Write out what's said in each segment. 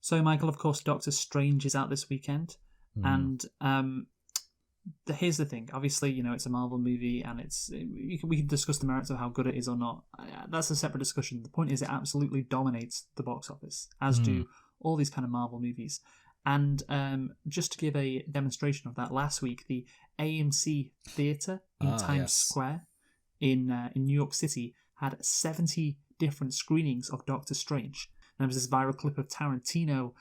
So, Michael, of course, Doctor Strange is out this weekend, and here's the thing. Obviously, it's a Marvel movie, and we can discuss the merits of how good it is or not. That's a separate discussion. The point is, it absolutely dominates the box office, as do all these kind of Marvel movies. And just to give a demonstration of that, last week the AMC Theatre in Times Square in New York City had 70 different screenings of Doctor Strange. And there was this viral clip of Tarantino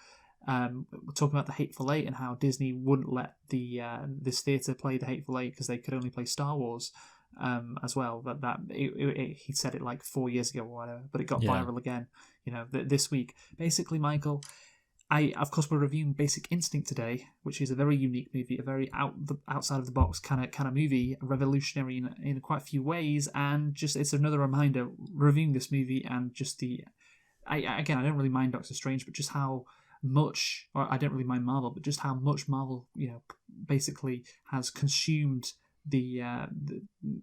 talking about the Hateful Eight and how Disney wouldn't let this theatre play the Hateful Eight because they could only play Star Wars as well. He said it like 4 years ago or whatever, but it got viral again. This week. Basically, Michael, of course we're reviewing Basic Instinct today, which is a very unique movie, a very outside of the box kind of movie, revolutionary in quite a few ways, and just it's another reminder reviewing this movie and just I don't really mind Doctor Strange, but just how much, or I don't really mind Marvel, but just how much Marvel, basically has consumed the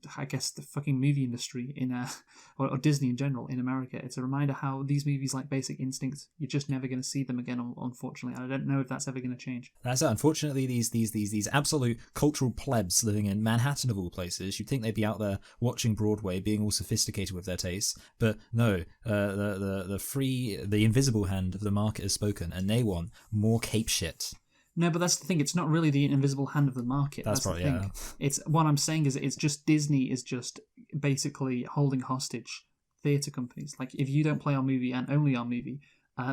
fucking movie industry or Disney in general in America. It's a reminder how these movies like Basic Instinct, you're just never going to see them again, unfortunately. I don't know if that's ever going to change. That's it. Unfortunately, these absolute cultural plebs living in Manhattan of all places, you'd think they'd be out there watching Broadway, being all sophisticated with their tastes, but no, the invisible hand of the market has spoken, and they want more cape shit. No, but that's the thing. It's not really the invisible hand of the market. That's probably, the thing. It's what I'm saying is it's just Disney is just basically holding hostage theatre companies. Like, if you don't play our movie and only our movie,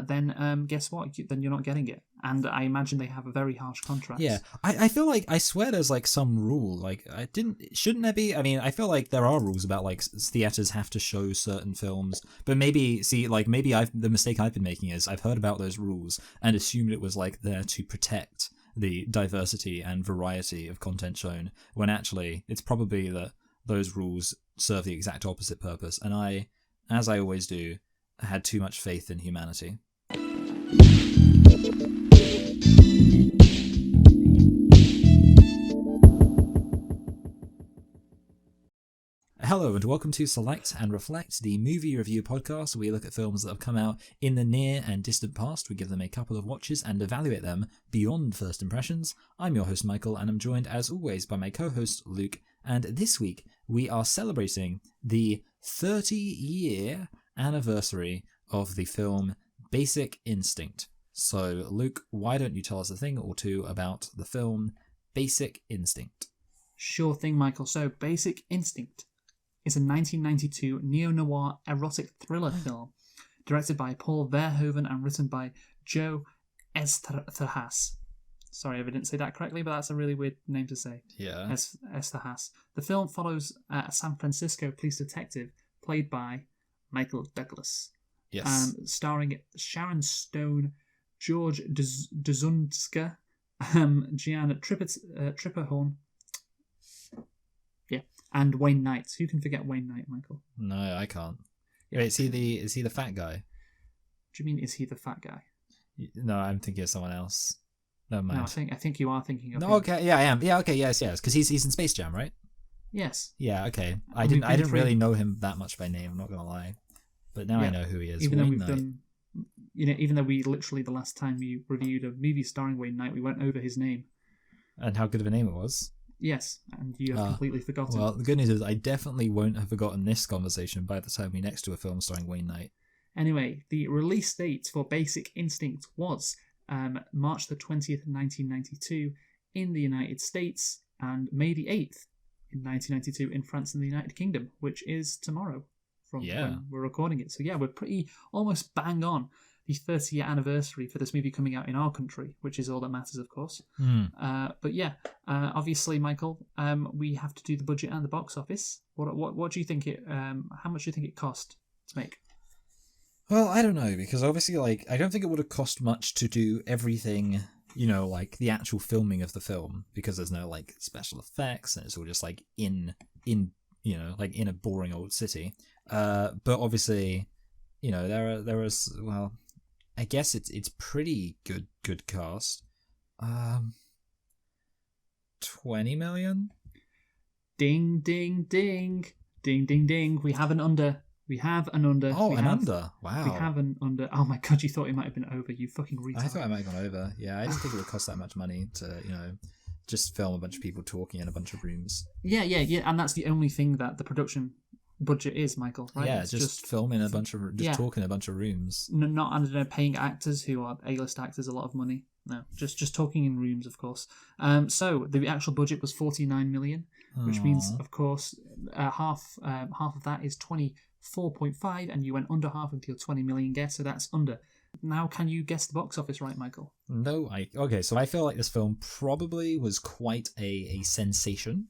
then guess what? Then you're not getting it. And I imagine they have a very harsh contract. Yeah, I feel like, I swear there's like some rule. Like, shouldn't there be? I mean, I feel like there are rules about like theaters have to show certain films, but maybe the mistake I've been making is I've heard about those rules and assumed it was like there to protect the diversity and variety of content shown, when actually it's probably that those rules serve the exact opposite purpose. And I, as I always do, had too much faith in humanity. Hello and welcome to Select and Reflect, the movie review podcast where we look at films that have come out in the near and distant past. We give them a couple of watches and evaluate them beyond first impressions. I'm your host Michael, and I'm joined as always by my co-host Luke, and this week we are celebrating the 30-year anniversary of the film Basic Instinct. So Luke, why don't you tell us a thing or two about the film Basic Instinct? Sure thing, Michael. So Basic Instinct is a 1992 neo-noir erotic thriller film directed by Paul Verhoeven and written by Joe Esterhaas. Sorry if I didn't say that correctly, but that's a really weird name to say. Yeah. Esterhaas. The film follows a San Francisco police detective played by Michael Douglas. Yes. Starring Sharon Stone, George Dzundska, Gianna Tripperhorn, and Wayne Knight. Who can forget Wayne Knight, Michael? No, I can't. Yeah. Wait, is he the fat guy? Do you mean is he the fat guy? No, I'm thinking of someone else. Never mind. No, I think you are thinking of him. Okay, yeah, I am. Yeah, okay, yes, because he's in Space Jam, right? Yes. Yeah, okay. I didn't really know him that much by name. I'm not gonna lie, but now I know who he is. Even though we literally the last time we reviewed a movie starring Wayne Knight, we went over his name and how good of a name it was. Yes, and you have completely forgotten. Well, the good news is I definitely won't have forgotten this conversation by the time we next do a film starring Wayne Knight. Anyway, the release date for Basic Instinct was March the 20th, 1992 in the United States, and May the 8th in 1992 in France and the United Kingdom, which is tomorrow from when we're recording it. So yeah, we're pretty almost bang on the 30-year anniversary for this movie coming out in our country, which is all that matters, of course. But yeah, obviously, Michael, we have to do the budget and the box office. What do you think how much do you think it cost to make? Well, I don't know, because obviously, like, I don't think it would have cost much to do everything, like the actual filming of the film, because there's no like special effects and it's all just like in like in a boring old city. But obviously, there is well, I guess it's pretty good cast. 20 million? Ding ding ding. Ding ding ding. We have an under. We have an under. Oh, we an have, under. Wow. We have an under. Oh my god, you thought it might have been over. You fucking retard. I thought I might have gone over. Yeah, I didn't think it would cost that much money to, just film a bunch of people talking in a bunch of rooms. Yeah, and that's the only thing that the production budget is, Michael. Right? Yeah, it's just filming a bunch of, talking in a bunch of rooms. Not, I don't know, paying actors who are A-list actors a lot of money. No, just talking in rooms, of course. So the actual budget was 49 million, which means, of course, half of that is 24.5, and you went under half with your 20 million guess, so that's under. Now, can you guess the box office right, Michael? No, okay, so I feel like this film probably was quite a sensation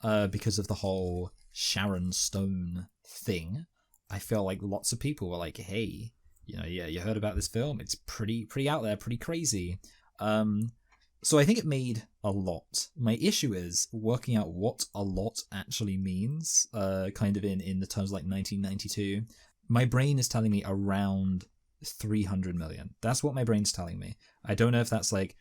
because of the whole Sharon Stone thing. I feel like lots of people were like, hey, you heard about this film? It's pretty out there, pretty crazy. So I think it made a lot. My issue is working out what a lot actually means, kind of in the terms like 1992. My brain is telling me around 300 million. That's what my brain's telling me. I don't know if that's like...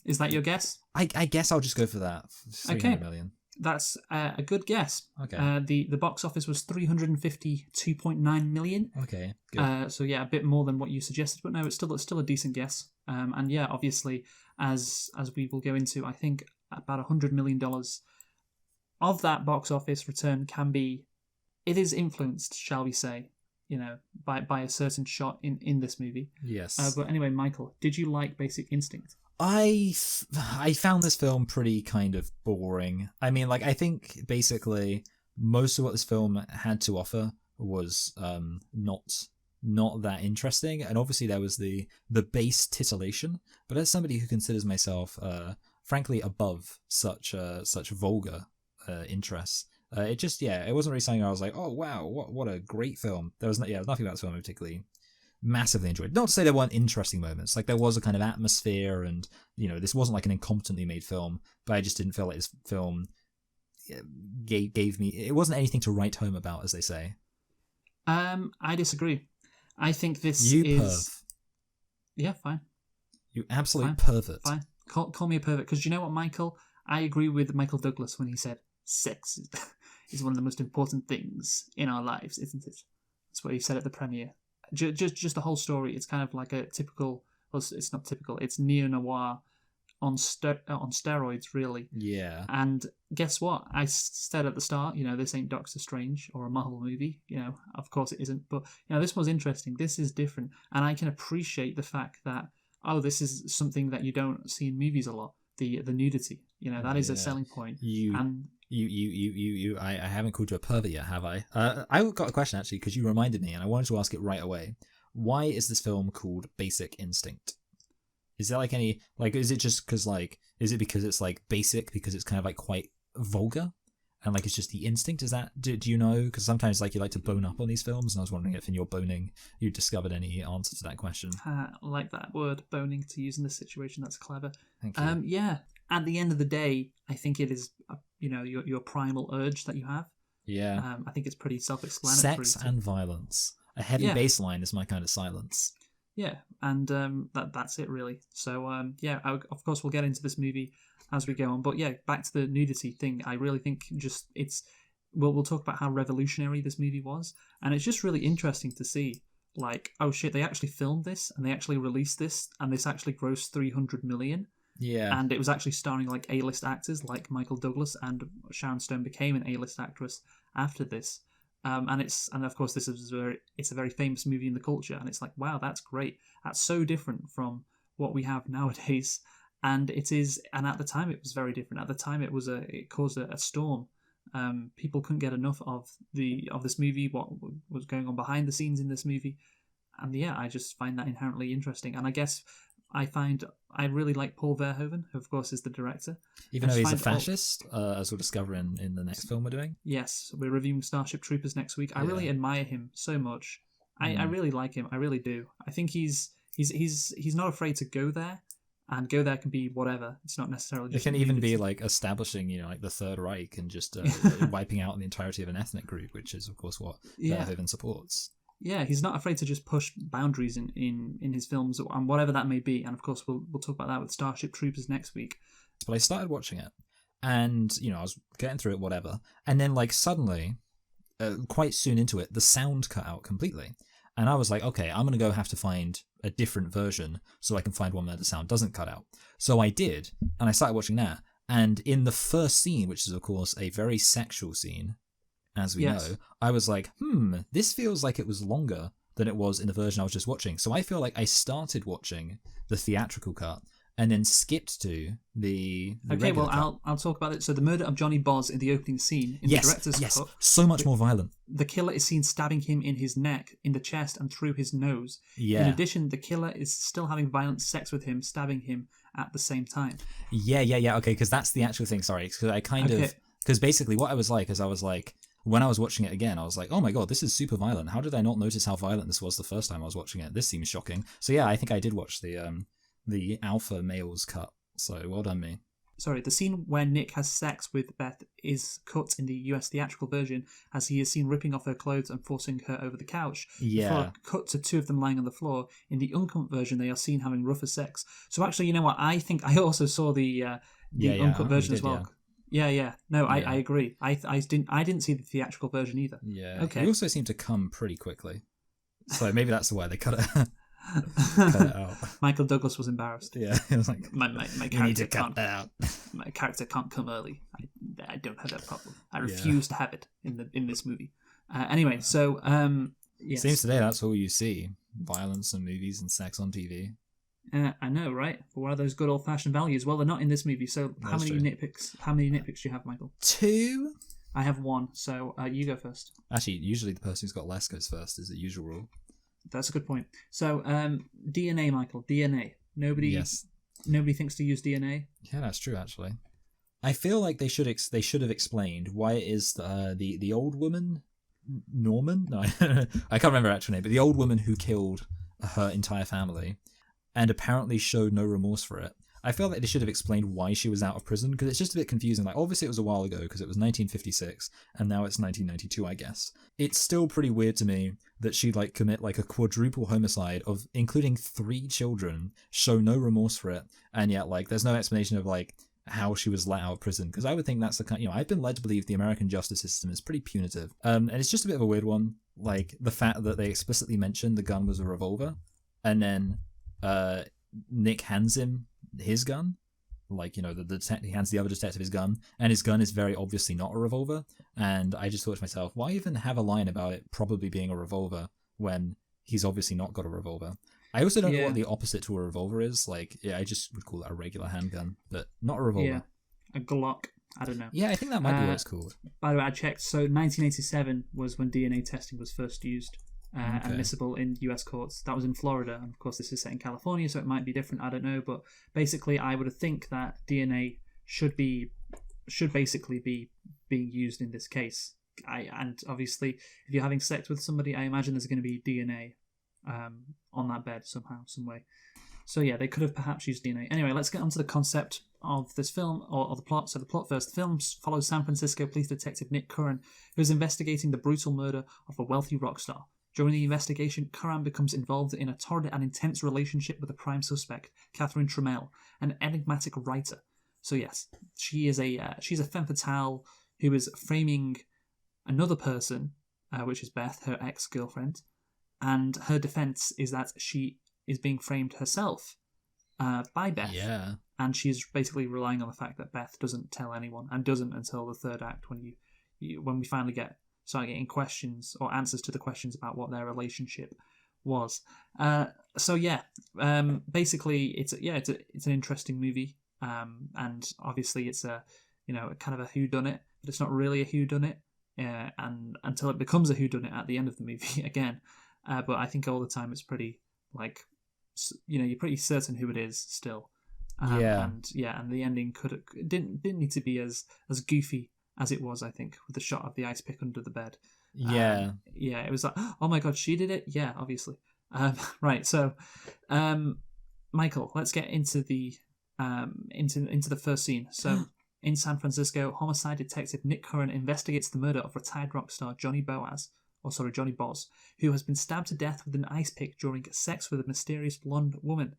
Is that your guess? I guess I'll just go for that. 300 million. That's a good guess. Okay. The box office was 352.9 million. Okay. Good. So yeah, a bit more than what you suggested, but no, it's still a decent guess. And yeah, obviously, as we will go into, I think about $100 million of that box office return it is influenced, shall we say, by a certain shot in this movie. Yes. But anyway, Michael, did you like Basic Instinct? I found this film pretty kind of boring. I mean, like, I think basically most of what this film had to offer was not that interesting, and obviously there was the base titillation. But as somebody who considers myself, frankly, above such vulgar interests, it wasn't really something I was like, oh wow, what a great film. There was nothing about this film I particularly massively enjoyed. Not to say there weren't interesting moments, like there was a kind of atmosphere, and this wasn't like an incompetently made film, but I just didn't feel like this film gave me, it wasn't anything to write home about, as they say. I disagree. I think this perv. Yeah, fine. You absolute fine. pervert. Fine. Call me a pervert, because you know what, Michael? I agree with Michael Douglas when he said sex is one of the most important things in our lives, isn't it? That's what he said at the premiere. Just the whole story. It's kind of like a typical. Well, it's not typical. It's neo-noir on steroids, really. Yeah. And guess what? I said at the start, this ain't Doctor Strange or a Marvel movie. Of course it isn't. But this was interesting. This is different, and I can appreciate the fact that this is something that you don't see in movies a lot. The nudity. That is a selling point. I haven't called you a pervert yet, have I? I got a question actually, because you reminded me, and I wanted to ask it right away. Why is this film called Basic Instinct? Is there like any, like, is it just because is it because it's like basic, because it's kind of like quite vulgar, and like it's just the instinct? Is that, do you know? Because sometimes like you like to bone up on these films, and I was wondering if in your boning you discovered any answer to that question. I like that word, boning, to use in this situation. That's clever. Thank you. Yeah. At the end of the day, I think it is, your primal urge that you have. Yeah. I think it's pretty self-explanatory. Sex and violence. A heavy bass line is my kind of silence. Yeah, and that's it really. So of course we'll get into this movie as we go on. But yeah, back to the nudity thing. I really think we'll talk about how revolutionary this movie was, and it's just really interesting to see. Like, oh shit, they actually filmed this and they actually released this, and this actually grossed 300 million. Yeah. And it was actually starring like A-list actors like Michael Douglas, and Sharon Stone became an A-list actress after this. And of course this is it's a very famous movie in the culture, and it's like, wow, that's great. That's so different from what we have nowadays. And it is, and at the time it was very different. At the time it caused a storm. People couldn't get enough of this movie, what was going on behind the scenes in this movie. And yeah, I just find that inherently interesting. And I guess I really like Paul Verhoeven, who of course is the director. Even though he's a fascist, as we'll discover in the next film we're doing. Yes, we're reviewing Starship Troopers next week. I really admire him so much. I really like him. I really do. I think he's not afraid to go there, and go there can be whatever. It's not necessarily just... It can even be like establishing, like the Third Reich, and just wiping out the entirety of an ethnic group, which is of course what Verhoeven supports. Yeah, he's not afraid to just push boundaries in his films, and whatever that may be. And of course, we'll talk about that with Starship Troopers next week. But I started watching it, and I was getting through it, whatever, and then like suddenly, quite soon into it, the sound cut out completely. And I was like, okay, I'm going to have to find a different version so I can find one where the sound doesn't cut out. So I did, and I started watching that. And in the first scene, which is, of course, a very sexual scene, as we know, I was like, this feels like it was longer than it was in the version I was just watching. So I feel like I started watching the theatrical cut and then skipped to the okay, well, cut. I'll talk about it. So the murder of Johnny Boz in the opening scene in the director's cut. So much more violent. The killer is seen stabbing him in his neck, in the chest, and through his nose. Yeah. In addition, the killer is still having violent sex with him, stabbing him at the same time. Yeah. Okay, because that's the actual thing. Sorry, because I because basically what I was like is I was like, when I was watching it again, I was like, oh my god, this is super violent. How did I not notice how violent this was the first time I was watching it? This seems shocking. So yeah, I think I did watch the alpha males cut. So well done me. Sorry, the scene where Nick has sex with Beth is cut in the US theatrical version, as he is seen ripping off her clothes and forcing her over the couch. Yeah. Before cut to two of them lying on the floor. In the uncut version, they are seen having rougher sex. So actually, you know what? I think I also saw the uncut version as well. Yeah. No, I agree. I didn't see the theatrical version either. Yeah. Okay. He also seemed to come pretty quickly. So maybe that's why they cut it. Cut it out. Michael Douglas was embarrassed. Yeah, it was like my you need to cut that out. My character can't come early. I don't have that problem. I refuse to have it in this movie. Anyway, so yes. Seems today that's all you see: violence and movies and sex on TV. I know, right? But what are those good old-fashioned values? Well, they're not in this movie. So how many nitpicks? How many nitpicks do you have, Michael? 2. I have 1. So you go first. Actually, usually the person who's got less goes first, is the usual rule. That's a good point. So DNA, Michael. DNA. Nobody thinks to use DNA. Yeah, that's true. Actually, I feel like they should have explained why it is the old woman, Norman. No, I can't remember her actual name, but the old woman who killed her entire family and apparently showed no remorse for it. I feel like they should have explained why she was out of prison, because it's just a bit confusing. Like, obviously it was a while ago because it was 1956 and now it's 1992, I guess. It's still pretty weird to me that she'd commit a quadruple homicide of including 3 children, show no remorse for it, and yet there's no explanation of how she was let out of prison, because I would think that's the kind, I've been led to believe the American justice system is pretty punitive. And it's just a bit of a weird one, the fact that they explicitly mentioned the gun was a revolver, and then Nick hands him his gun, he hands the other detective his gun, and his gun is very obviously not a revolver. And I just thought to myself, why even have a line about it probably being a revolver when he's obviously not got a revolver? I also don't know what the opposite to a revolver is. I just would call it a regular handgun, but not a revolver. Yeah, a Glock. I don't know. Yeah, I think that might be what it's called. By the way, I checked. So 1987 was when DNA testing was first used. Admissible in US courts. That was in Florida, and of course this is set in California, so it might be different, I don't know, but basically I would think that DNA should basically be being used in this case. And obviously if you're having sex with somebody, I imagine there's going to be DNA on that bed somehow, some way. So yeah, they could have perhaps used DNA. Anyway, let's get on to the concept of this film, or the plot. So the plot first. The film follows San Francisco police detective Nick Curran, who is investigating the brutal murder of a wealthy rock star. During the investigation, Curran becomes involved in a torrid and intense relationship with the prime suspect, Catherine Trammell, an enigmatic writer. So yes, she's a femme fatale who is framing another person, which is Beth, her ex-girlfriend, and her defense is that she is being framed herself by Beth. Yeah. And she's basically relying on the fact that Beth doesn't tell anyone, and doesn't until the third act when we finally start getting questions or answers to the questions about what their relationship was. Basically it's an interesting movie, and obviously it's a kind of a whodunit, but it's not really a whodunit, and until it becomes a whodunit at the end of the movie again. But I think all the time it's pretty you're pretty certain who it is still. And the ending didn't need to be as goofy as it was, I think, with the shot of the ice pick under the bed. Yeah. It was like, oh my god, she did it? Yeah, obviously. Right, so, Michael, let's get into the into the first scene. So, in San Francisco, homicide detective Nick Curran investigates the murder of retired rock star Johnny Boz, who has been stabbed to death with an ice pick during sex with a mysterious blonde woman.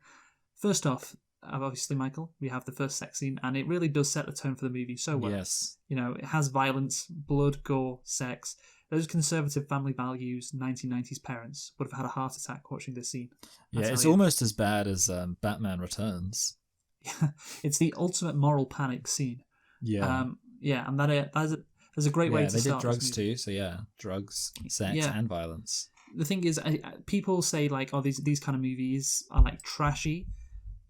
First off, obviously, Michael, we have the first sex scene, and it really does set the tone for the movie so well. Yes. It has violence, blood, gore, sex, those conservative family values 1990s parents would have had a heart attack watching this scene. Yeah, it's almost as bad as Batman Returns. It's the ultimate moral panic scene. Yeah. And there's a great way to start. They did drugs too, so yeah, drugs, sex, and violence. The thing is, people say like, oh, these kind of movies are like trashy,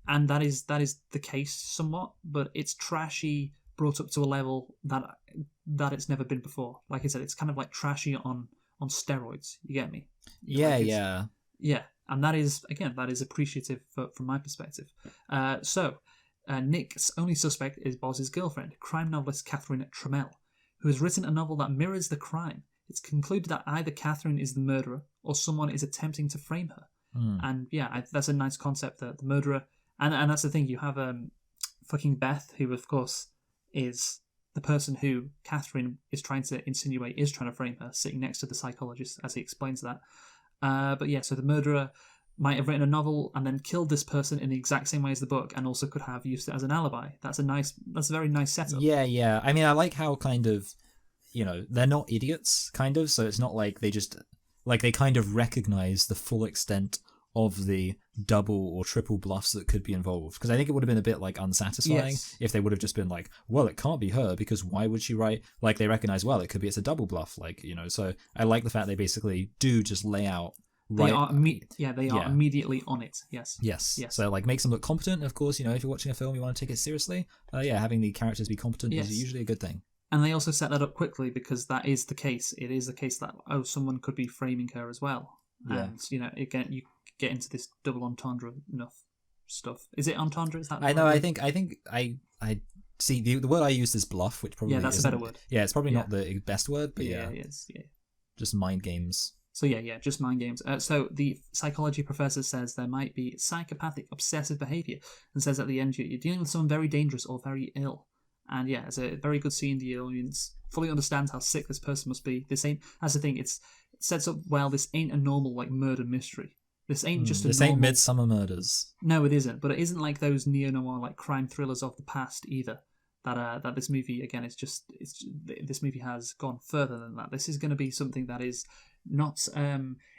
and that is the case somewhat, but it's trashy brought up to a level that it's never been before. Like I said, it's kind of like trashy on steroids. You get me? Yeah. And that is appreciative from my perspective. Nick's only suspect is Boz's girlfriend, crime novelist Catherine Trammell, who has written a novel that mirrors the crime. It's concluded that either Catherine is the murderer or someone is attempting to frame her. And that's a nice concept, the murderer. And that's the thing, you have fucking Beth, who of course is the person who Catherine is trying to insinuate is trying to frame her, sitting next to the psychologist as he explains that. So the murderer might have written a novel and then killed this person in the exact same way as the book, and also could have used it as an alibi. That's a very nice setup. Yeah. I mean, I like how kind of, they're not idiots, kind of, so it's not like they just, like, they kind of recognize the full extent of the double or triple bluffs that could be involved. Because I think it would have been a bit, like, unsatisfying if they would have just been like, well, it can't be her, because why would she write? Like, they recognize, well, it's a double bluff, like, so I like the fact they basically do just lay out. Right. They are immediately on it. Yes. So like makes them look competent. Of course, if you're watching a film, you want to take it seriously. Having the characters be competent is usually a good thing. And they also set that up quickly because that is the case. It is the case that someone could be framing her as well. Yeah. And again, you get into this double entendre enough stuff. Is it entendre? Is that? I know. I think I see the word I used is bluff, which probably that's a better word. Yeah, it's probably not the best word, but it is. Yeah. Just mind games. So just mind games. So the psychology professor says there might be psychopathic obsessive behaviour, and says at the end you're dealing with someone very dangerous or very ill. And it's a very good scene. The audience fully understands how sick this person must be. That's the thing. It sets up well. This ain't a normal like murder mystery. This ain't just a normal... This ain't Midsummer Murders. No, it isn't. But it isn't like those neo-noir like crime thrillers of the past either. That this movie again this movie has gone further than that. This is going to be something that is not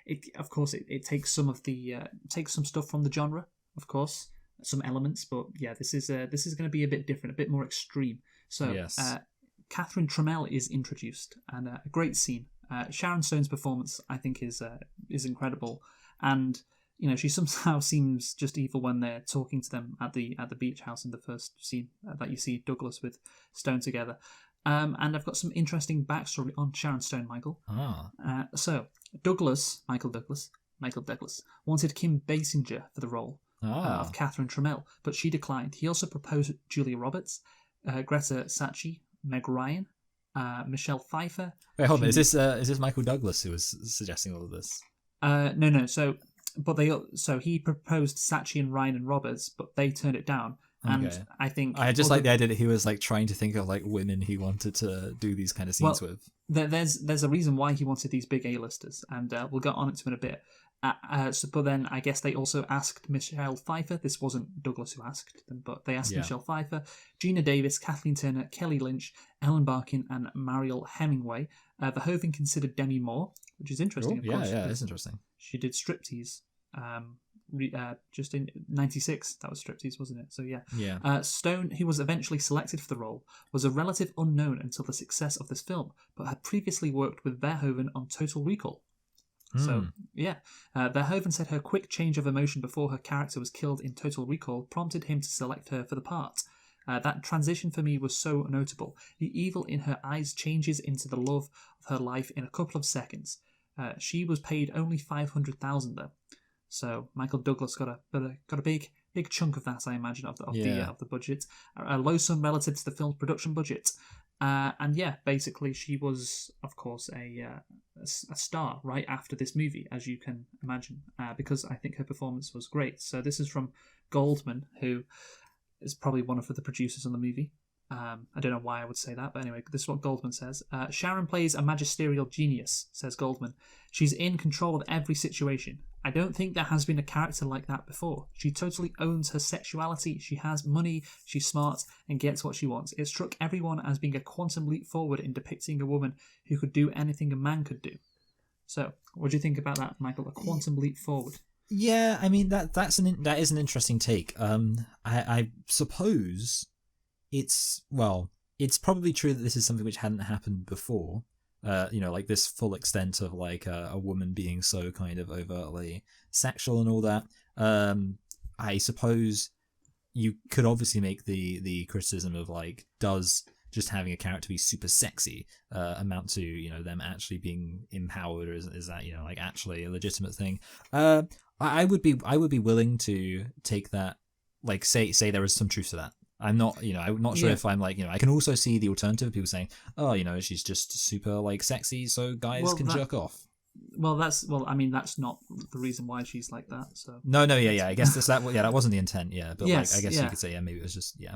it takes some of the takes some stuff from the genre, of course, some elements, but this is going to be a bit different, a bit more extreme. So Catherine Trammell is introduced, and a great scene. Sharon Stone's performance I think is incredible, and she somehow seems just evil when they're talking to them at the beach house in the first scene that you see Douglas with Stone together. And I've got some interesting backstory on Sharon Stone, Michael. So Michael Douglas wanted Kim Basinger for the role of Catherine Trammell, but she declined. He also proposed Julia Roberts, Greta Scacchi, Meg Ryan, Michelle Pfeiffer. Wait, hold on. Is this Michael Douglas who was suggesting all of this? No. So he proposed Scacchi and Ryan and Roberts, but they turned it down. And I think I just like the idea that he was like trying to think of like women he wanted to do these kind of scenes with. There's a reason why he wanted these big A-listers, and we'll get on it in a bit. But then I guess they also asked Michelle Pfeiffer. This wasn't Douglas who asked them, but they asked Michelle Pfeiffer, Gina Davis, Kathleen Turner, Kelly Lynch, Ellen Barkin, and Mariel Hemingway. Verhoeven considered Demi Moore, which is interesting. Of course, it's interesting. She did Striptease. Just in 96, that was Striptease, wasn't it? So Stone, who was eventually selected for the role, was a relative unknown until the success of this film, but had previously worked with Verhoeven on Total Recall. So Verhoeven said her quick change of emotion before her character was killed in Total Recall prompted him to select her for the part. That transition for me was so notable. The evil in her eyes changes into the love of her life in a couple of seconds. She was paid only $500,000 though. So Michael Douglas got a big chunk of that, I imagine, of the budget, a low sum relative to the film's production budget, basically she was, of course, a star right after this movie, as you can imagine, because I think her performance was great. So this is from Goldman, who is probably one of the producers on the movie. I don't know why I would say that, but anyway, this is what Goldman says. Sharon plays a magisterial genius, says Goldman. She's in control of every situation. I don't think there has been a character like that before. She totally owns her sexuality. She has money, she's smart, and gets what she wants. It struck everyone as being a quantum leap forward in depicting a woman who could do anything a man could do. So, what do you think about that, Michael? A quantum leap forward? Yeah, I mean that is an interesting take. I suppose it's probably true that this is something which hadn't happened before. Like this full extent of like a woman being so kind of overtly sexual and all that. I suppose you could obviously make the criticism of like, does just having a character be super sexy amount to them actually being empowered, or is that like actually a legitimate thing? I would be willing to take that, like say there is some truth to that. I'm not sure if I'm like, I can also see the alternative of people saying, oh, she's just super like sexy, so guys can jerk off. That's not the reason why she's like that. So no, yeah. I guess that wasn't the intent, yeah. But yes, like, I guess you could say, yeah, maybe it was just, yeah.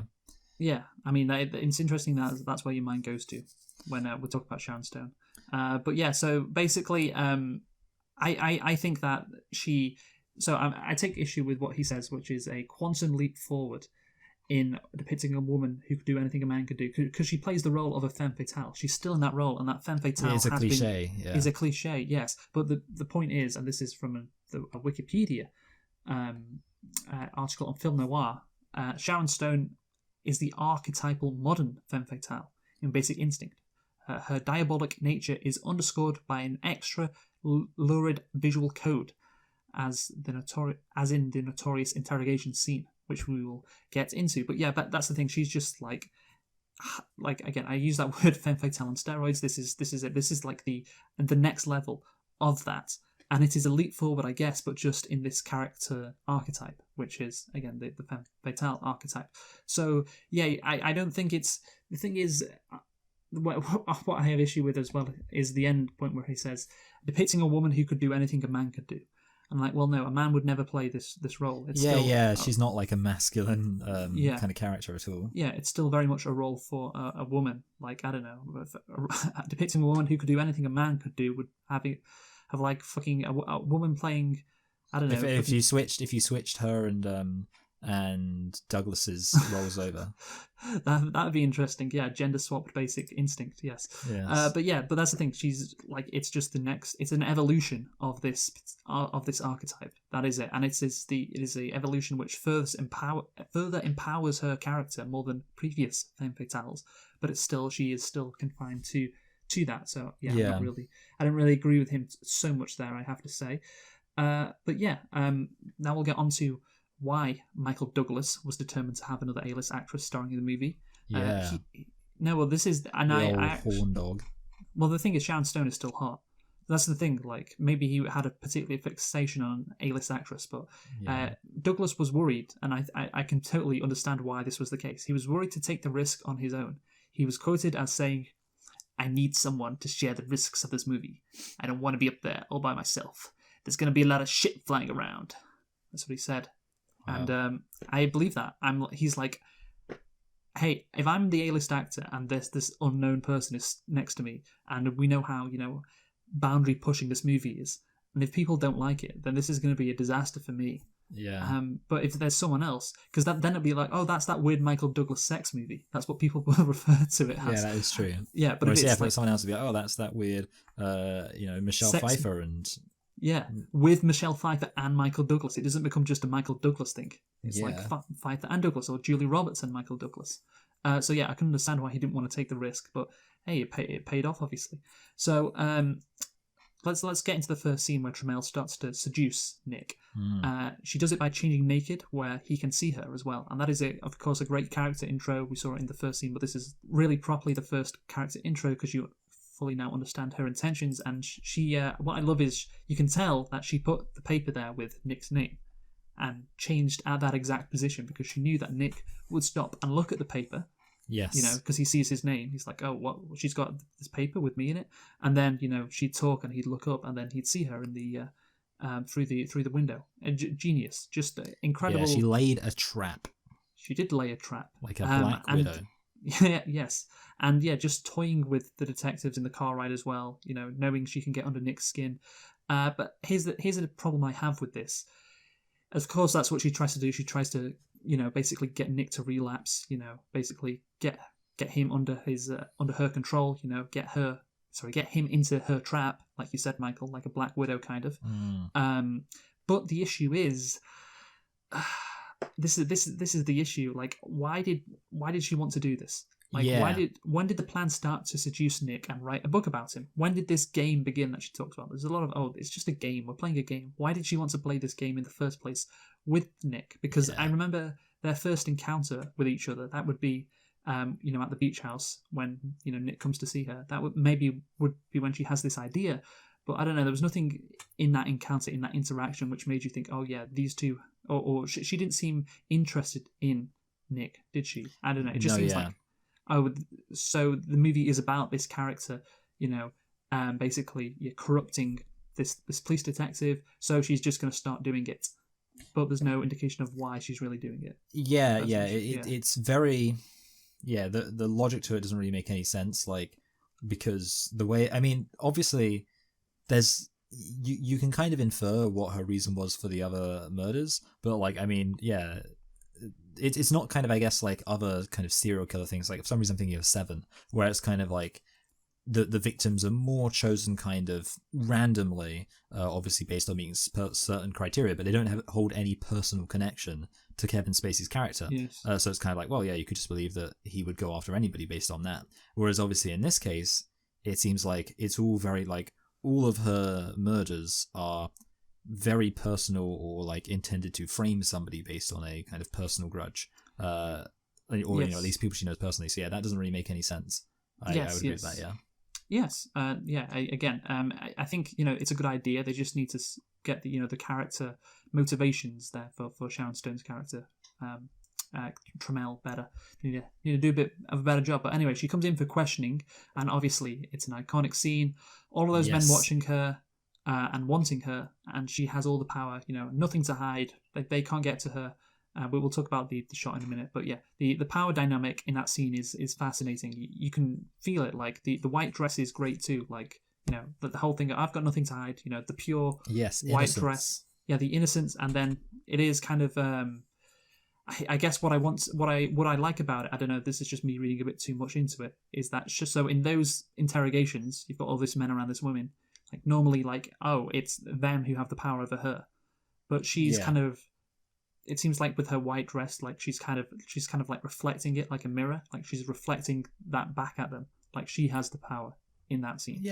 Yeah, I mean, it's interesting that's where your mind goes to when we talk about Sharon Stone. But yeah, so basically, I think that she. So I take issue with what he says, which is a quantum leap forward in depicting a woman who could do anything a man could do, because she plays the role of a femme fatale. She's still in that role, and that femme fatale is a cliche, yes. But the point is, and this is from a Wikipedia article on film noir, Sharon Stone is the archetypal modern femme fatale in Basic Instinct. Her diabolic nature is underscored by an extra lurid visual code, as in the notorious interrogation scene, which we will get into. But yeah, that's the thing. She's just like again, I use that word femme fatale on steroids. This is like the next level of that, and it is a leap forward, I guess, but just in this character archetype, which is again the femme fatale archetype. So yeah, I don't think it's the thing is. What I have issue with as well is the end point where he says, depicting a woman who could do anything a man could do. I'm like, well, no, a man would never play this role. It's she's not like a masculine kind of character at all. Yeah, it's still very much a role for a woman. Like, I don't know, depicting a woman who could do anything a man could do would have like fucking a woman playing. I don't know. If you switched her and Douglas's roles over, that'd be interesting. Yeah, gender swapped Basic Instinct. Yes. But that's the thing. She's like, it's just it's an evolution of this archetype. That is it, and it is the evolution which further empowers her character more than previous femme fatales. But she is still confined to that. So yeah. I don't really agree with him so much there, I have to say. But yeah, now we'll get on to why Michael Douglas was determined to have another A-list actress starring in the movie. Yeah. This is... And horn dog. Well, the thing is, Sharon Stone is still hot. That's the thing. Like, maybe he had a particular fixation on an A-list actress, but Douglas was worried, and I can totally understand why this was the case. He was worried to take the risk on his own. He was quoted as saying, "I need someone to share the risks of this movie. I don't want to be up there all by myself. There's going to be a lot of shit flying around." That's what he said. Wow. And I believe that. He's like, hey, if I'm the A-list actor and this unknown person is next to me, and we know how boundary pushing this movie is, and if people don't like it, then this is going to be a disaster for me. Yeah. But if there's someone else, because then it'd be like, oh, that's that weird Michael Douglas sex movie. That's what people will refer to it as. Yeah, that is true. Yeah, but if someone else would be like, oh, that's that weird, Michelle Pfeiffer and. Yeah, with Michelle Pfeiffer and Michael Douglas. It doesn't become just a Michael Douglas thing. It's like Pfeiffer and Douglas, or Julie Roberts and Michael Douglas. So yeah, I can understand why he didn't want to take the risk, but hey, it paid off, obviously. So let's get into the first scene where Tramiel starts to seduce Nick. She does it by changing naked, where he can see her as well, and that is of course a great character intro. We saw it in the first scene, but this is really properly the first character intro, because you fully now understand her intentions. And she what I love is you can tell that she put the paper there with Nick's name and changed at that exact position, because she knew that Nick would stop and look at the paper. Yes. Because he sees his name. He's like, oh, what? She's got this paper with me in it. And then, she'd talk and he'd look up, and then he'd see her in the through the window. Genius. Just incredible. Yeah, she laid a trap. She did lay a trap. Like a Black Widow. Yeah, yes. And yeah, just toying with the detectives in the car ride as well, knowing she can get under Nick's skin. But here's the problem I have with this. Of course, that's what she tries to do. She tries to, basically get Nick to relapse. Basically get him under her control. Get him into her trap, like you said, Michael, like a Black Widow kind of. But the issue is, this is the issue. Like, why did she want to do this? Like, when did the plan start to seduce Nick and write a book about him? When did this game begin that she talks about? There's a lot of, it's just a game. We're playing a game. Why did she want to play this game in the first place with Nick? Because I remember their first encounter with each other. That would be, at the beach house when, Nick comes to see her. That would be when she has this idea. But I don't know, there was nothing in that encounter, in that interaction, which made you think, oh yeah, these two, or she didn't seem interested in Nick, did she? I don't know. It just seems like, so the movie is about this character, basically corrupting this police detective. So she's just going to start doing it, but there's no indication of why she's really doing it. It's very, the logic to it doesn't really make any sense, like, because the way, I mean, obviously, there's you can kind of infer what her reason was for the other murders, but like, I mean, it's not kind of, I guess, like other kind of serial killer things. Like, for some reason I'm thinking of Seven, where it's kind of like the victims are more chosen kind of randomly, obviously based on meeting certain criteria, but they don't hold any personal connection to Kevin Spacey's character. Yes. So it's kind of like, well, yeah, you could just believe that he would go after anybody based on that. Whereas obviously in this case, it seems like it's all very like, all of her murders are very personal, or like intended to frame somebody based on a kind of personal grudge, or at least people she knows personally. So that doesn't really make any sense. I would agree with that. Yes. I think it's a good idea. They just need to get the character motivations there for Sharon Stone's character, Tramiel, better. Need to do a bit of a better job. But anyway, she comes in for questioning, and obviously it's an iconic scene. All of those men watching her and wanting her, and she has all the power. Nothing to hide. They can't get to her. But we'll talk about the shot in a minute. But yeah, the power dynamic in that scene is fascinating. You can feel it. Like the white dress is great too. Like the whole thing. I've got nothing to hide. The pure white dress. Yeah, the innocence, and then it is kind of. I guess what I like about it, I don't know, this is just me reading a bit too much into it, is that just so in those interrogations, you've got all these men around this woman, like normally like, oh, it's them who have the power over her. But she's kind of, it seems like with her white dress, like she's kind of like reflecting it like a mirror, like she's reflecting that back at them, like she has the power in that scene.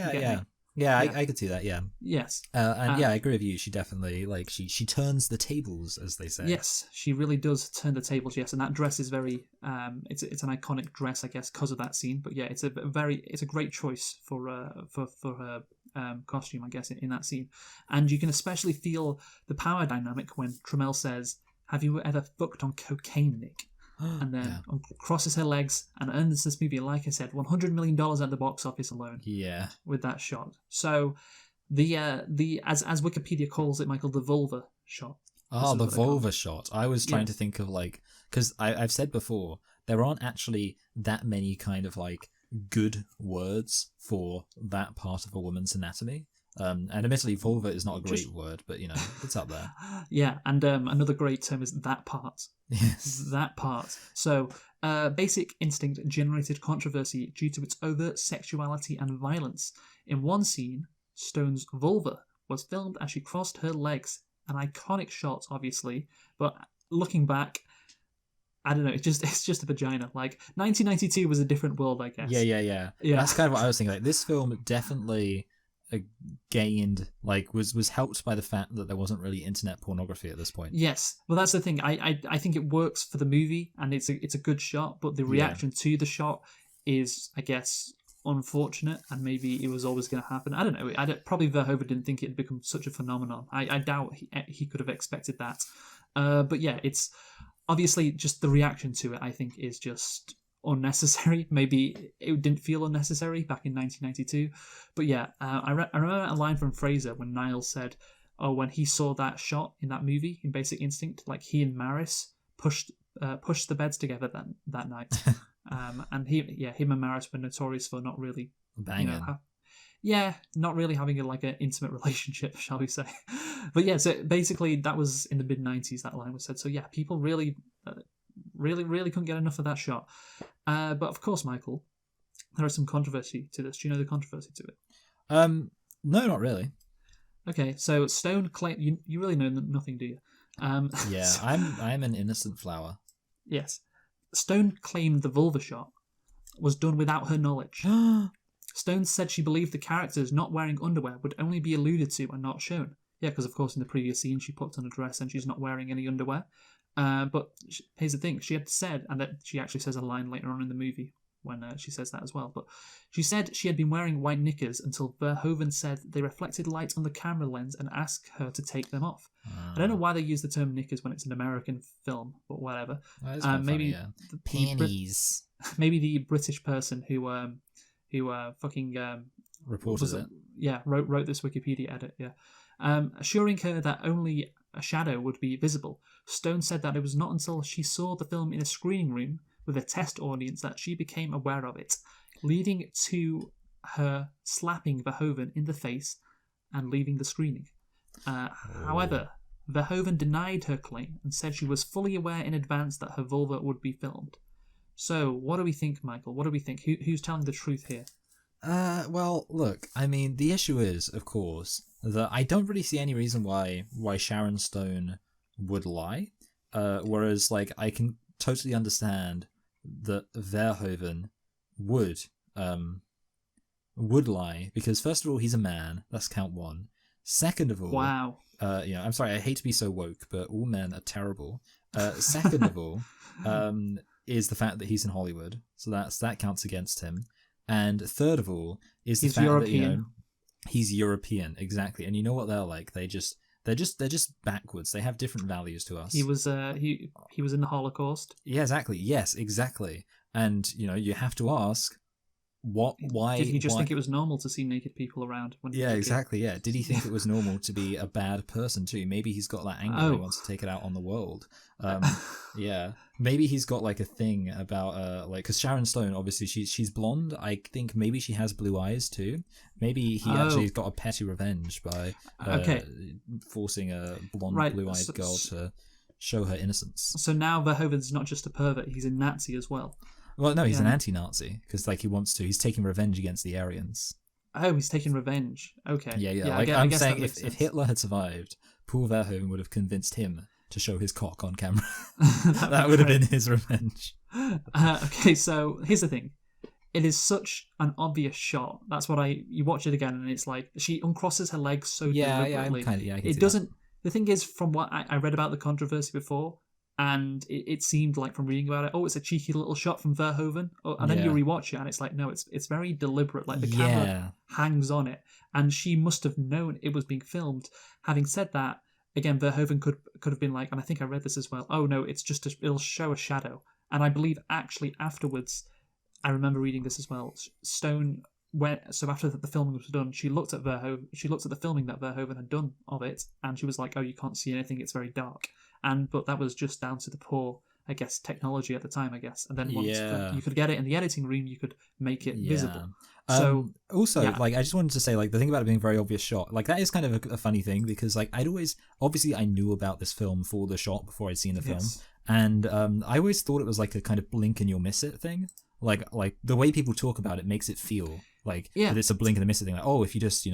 I could see that. Yes. I agree with you. She definitely, like, she turns the tables, as they say. Yes, she really does turn the tables. Yes, and that dress is very it's an iconic dress, I guess, because of that scene. But yeah, it's a great choice for her costume, I guess, in that scene. And you can especially feel the power dynamic when Tramiel says, "Have you ever fucked on cocaine, Nick?" And then crosses her legs and earns this movie, like I said, $100 million at the box office alone. Yeah. With that shot. So the as Wikipedia calls it, Michael, the vulva shot. Oh, the vulva shot. I was trying to think of, like, because I've said before, there aren't actually that many kind of like good words for that part of a woman's anatomy. And admittedly, vulva is not a great word, but it's up there. Yeah, and another great term is that part. Yes. That part. So, Basic Instinct generated controversy due to its overt sexuality and violence. In one scene, Stone's vulva was filmed as she crossed her legs. An iconic shot, obviously, but looking back, I don't know, it's just a vagina. Like, 1992 was a different world, I guess. Yeah. That's kind of what I was thinking. Like, this film definitely gained, like, was helped by the fact that there wasn't really internet pornography at this point. Yes, well, that's the thing. I think it works for the movie, and it's a good shot, but the reaction to the shot is, I guess, unfortunate, and maybe it was always going to happen. I don't know. Probably Verhoeven didn't think it'd become such a phenomenon. I doubt he could have expected that. But yeah, it's obviously just the reaction to it, I think, is just unnecessary. Maybe it didn't feel unnecessary back in 1992. But yeah, I remember a line from Fraser when Niall said, oh, when he saw that shot in that movie, in Basic Instinct, like he and Maris pushed the beds together that night. And him and Maris were notorious for not really banging. Yeah, not really having an intimate relationship, shall we say? But yeah, so basically that was in the mid-90s. That line was said. So yeah, people really couldn't get enough of that shot. But of course, Michael, there is some controversy to this. Do you know the controversy to it? No, not really. Okay, so Stone claimed you really know nothing, do you? Yeah, so- I'm an innocent flower. yes, Stone claimed the vulva shot was done without her knowledge. Stone said she believed the characters not wearing underwear would only be alluded to and not shown. Yeah, because of course in the previous scene she puts on a dress and she's not wearing any underwear. But here's the thing: she had said, and that she actually says a line later on in the movie when she says that as well. But she said she had been wearing white knickers until Verhoeven said they reflected light on the camera lens and asked her to take them off. I don't know why they use the term knickers when it's an American film, but whatever. Maybe funny, yeah. Panties. Maybe the British person who fucking reported it. Yeah, wrote this Wikipedia edit. Yeah, assuring her that only a shadow would be visible. Stone said that it was not until she saw the film in a screening room with a test audience that she became aware of it, leading to her slapping Verhoeven in the face and leaving the screening. However, Verhoeven denied her claim and said she was fully aware in advance that her vulva would be filmed. So, what do we think, Michael? What do we think? Who's telling the truth here? Well, look, I mean, the issue is, of course, that I don't really see any reason why Sharon Stone would lie. Whereas, I can totally understand that Verhoeven would lie, because first of all, he's a man. That's count one. Second of all, wow. I'm sorry, I hate to be so woke, but all men are terrible. Second of all, is the fact that he's in Hollywood, so that counts against him. And third of all is the fact European. that he's European, exactly. And you know what they're like? They're just backwards. They have different values to us. He was he was in the Holocaust. Yeah, exactly. Yes, exactly. And you have to ask, why did he just think it was normal to see naked people around? Exactly. Yeah. Did he think it was normal to be a bad person too? Maybe he's got that anger. He wants to take it out on the world. Yeah. Maybe he's got a thing about because Sharon Stone, obviously she's blonde. I think maybe she has blue eyes too. Maybe he actually got a petty revenge by forcing a blonde, blue-eyed girl to show her innocence. So now Verhoeven's not just a pervert; he's a Nazi as well. Well, no, he's an anti-Nazi because he wants to. He's taking revenge against the Aryans. Oh, he's taking revenge. Okay. Yeah. I'm saying if Hitler had survived, Paul Verhoeven would have convinced him to show his cock on camera. That would have been his revenge. Okay, so here's the thing. It is such an obvious shot. That's what you watch it again, and it's she uncrosses her legs so deliberately. I can it doesn't. The thing is, from what I read about the controversy before, and it seemed like from reading about it, it's a cheeky little shot from Verhoeven, and then you rewatch it, and it's no, it's very deliberate. The camera hangs on it, and she must have known it was being filmed. Having said that, again, Verhoeven could have been and I think I read this as well. Oh no, it's just it'll show a shadow, and I believe actually afterwards, I remember reading this as well. Stone after the filming was done, she looked at Verhoeven. She looked at the filming that Verhoeven had done of it, and she was like, "Oh, you can't see anything. It's very dark." But that was just down to the poor, I guess, technology at the time, I guess. And then once you could get it in the editing room, you could make it visible. So I just wanted to say, the thing about it being a very obvious shot, that is kind of a funny thing, because I'd always, obviously I knew about this film for the shot before I'd seen the film, and I always thought it was a kind of blink and you'll miss it thing. The way people talk about it makes it feel that it's a blink and a miss it thing. If you just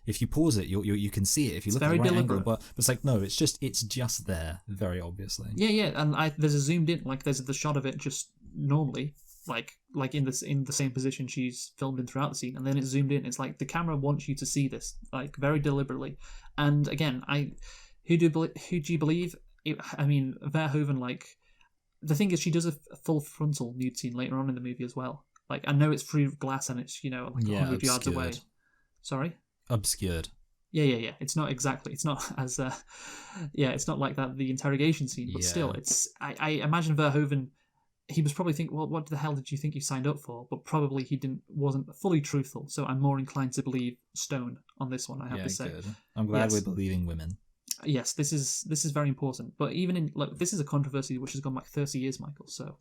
if you pause it, you can see it if you look at the right angle. But it's no, it's just there very obviously. Yeah, and there's a zoomed in, there's the shot of it just normally, in the same position she's filmed in throughout the scene, and then it's zoomed in. It's the camera wants you to see this very deliberately. And again, who do you believe? Verhoeven, the thing is, she does a full frontal nude scene later on in the movie as well. I know it's through glass and it's 100 yards away. Sorry? Obscured. Yeah. It's not exactly. It's not as. It's not like that. The interrogation scene, but still, it's. I imagine Verhoeven. He was probably thinking, well, what the hell did you think you signed up for? But probably he wasn't fully truthful. So I'm more inclined to believe Stone on this one. I have to say. Good. I'm glad we're believing women. Yes, this is very important. But even in this is a controversy which has gone 30 years, Michael. So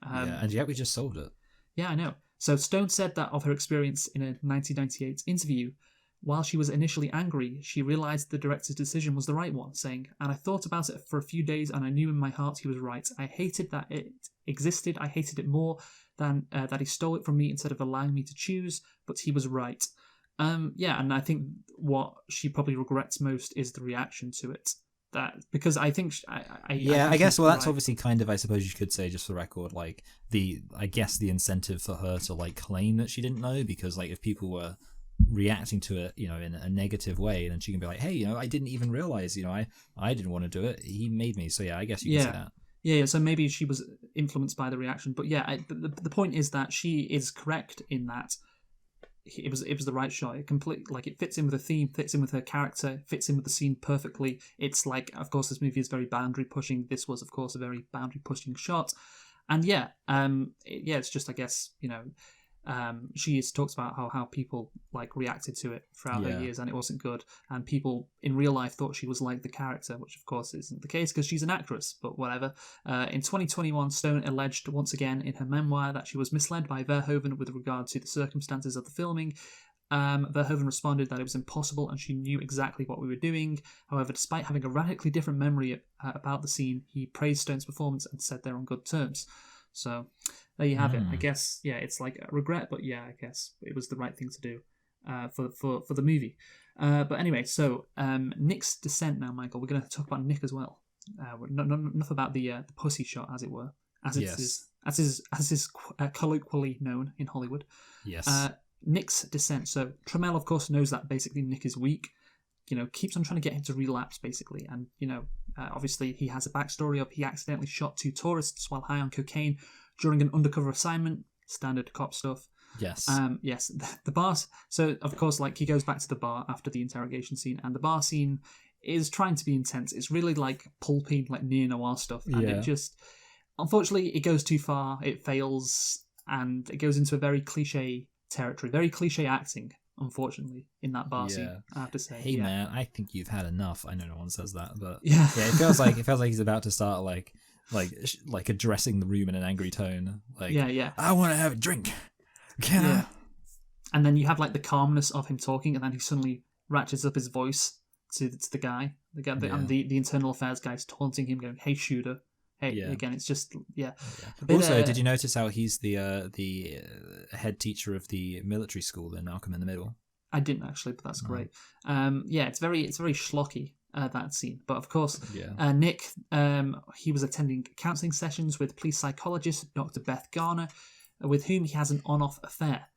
and yet we just solved it. Yeah, I know. So Stone said that of her experience in a 1998 interview, while she was initially angry, she realised the director's decision was the right one, saying, "And I thought about it for a few days and I knew in my heart he was right. I hated that it existed. I hated it more than that he stole it from me instead of allowing me to choose, but he was right." Yeah, and I think what she probably regrets most is the reaction to it. That because I think I guess that's obviously kind of, I suppose you could say, just for the record, like the incentive for her to like claim that she didn't know, because like if people were reacting to it, in a negative way, then she can be like, hey, I didn't even realize, I didn't want to do it, he made me. So yeah, I guess you can say that. Yeah, so maybe she was influenced by the reaction, but yeah, the point is that she is correct in that it was the right shot. It fits in with the theme, fits in with her character, fits in with the scene perfectly. It's like, of course, this movie is very boundary pushing. This was, of course, a very boundary pushing shot, and it's just, I guess, she has talked about how people like reacted to it throughout her years, and it wasn't good, and people in real life thought she was like the character, which of course isn't the case because she's an actress, but whatever. In 2021, Stone alleged once again in her memoir that she was misled by Verhoeven with regard to the circumstances of the filming. Verhoeven responded that it was impossible and she knew exactly what we were doing. However, despite having a radically different memory about the scene, he praised Stone's performance and said they're on good terms. So there you have it. I guess, it's like a regret, but yeah, I guess it was the right thing to do for the movie. But anyway, so Nick's descent now, Michael. We're going to talk about Nick as well. Not enough about the pussy shot, as it were, as is colloquially known in Hollywood. Yes. Nick's descent. So Trammell, of course, knows that basically Nick is weak. Keeps on trying to get him to relapse, basically. And, obviously he has a backstory of he accidentally shot 2 tourists while high on cocaine during an undercover assignment. Standard cop stuff. Yes. Yes. The bar. So, of course, like, he goes back to the bar after the interrogation scene, and the bar scene is trying to be intense. It's really, like, pulpy, like, neo-noir stuff. And it just... Unfortunately, it goes too far. It fails, and it goes into a very cliche territory. Very cliche acting, unfortunately, in that bar scene, I have to say. Hey man, I think you've had enough. I know no one says that, but yeah, it feels like he's about to start like addressing the room in an angry tone. Like, I want to have a drink. Can I? And then you have like the calmness of him talking, and then he suddenly ratchets up his voice to the guy, and the internal affairs guy's taunting him, going, "Hey, shooter." Hey, again, it's just Also, did you notice how he's the head teacher of the military school in Malcolm in the Middle? I didn't actually, but that's great. It's very schlocky, that scene. But of course, Nick, he was attending counselling sessions with police psychologist Dr. Beth Garner, with whom he has an on-off affair.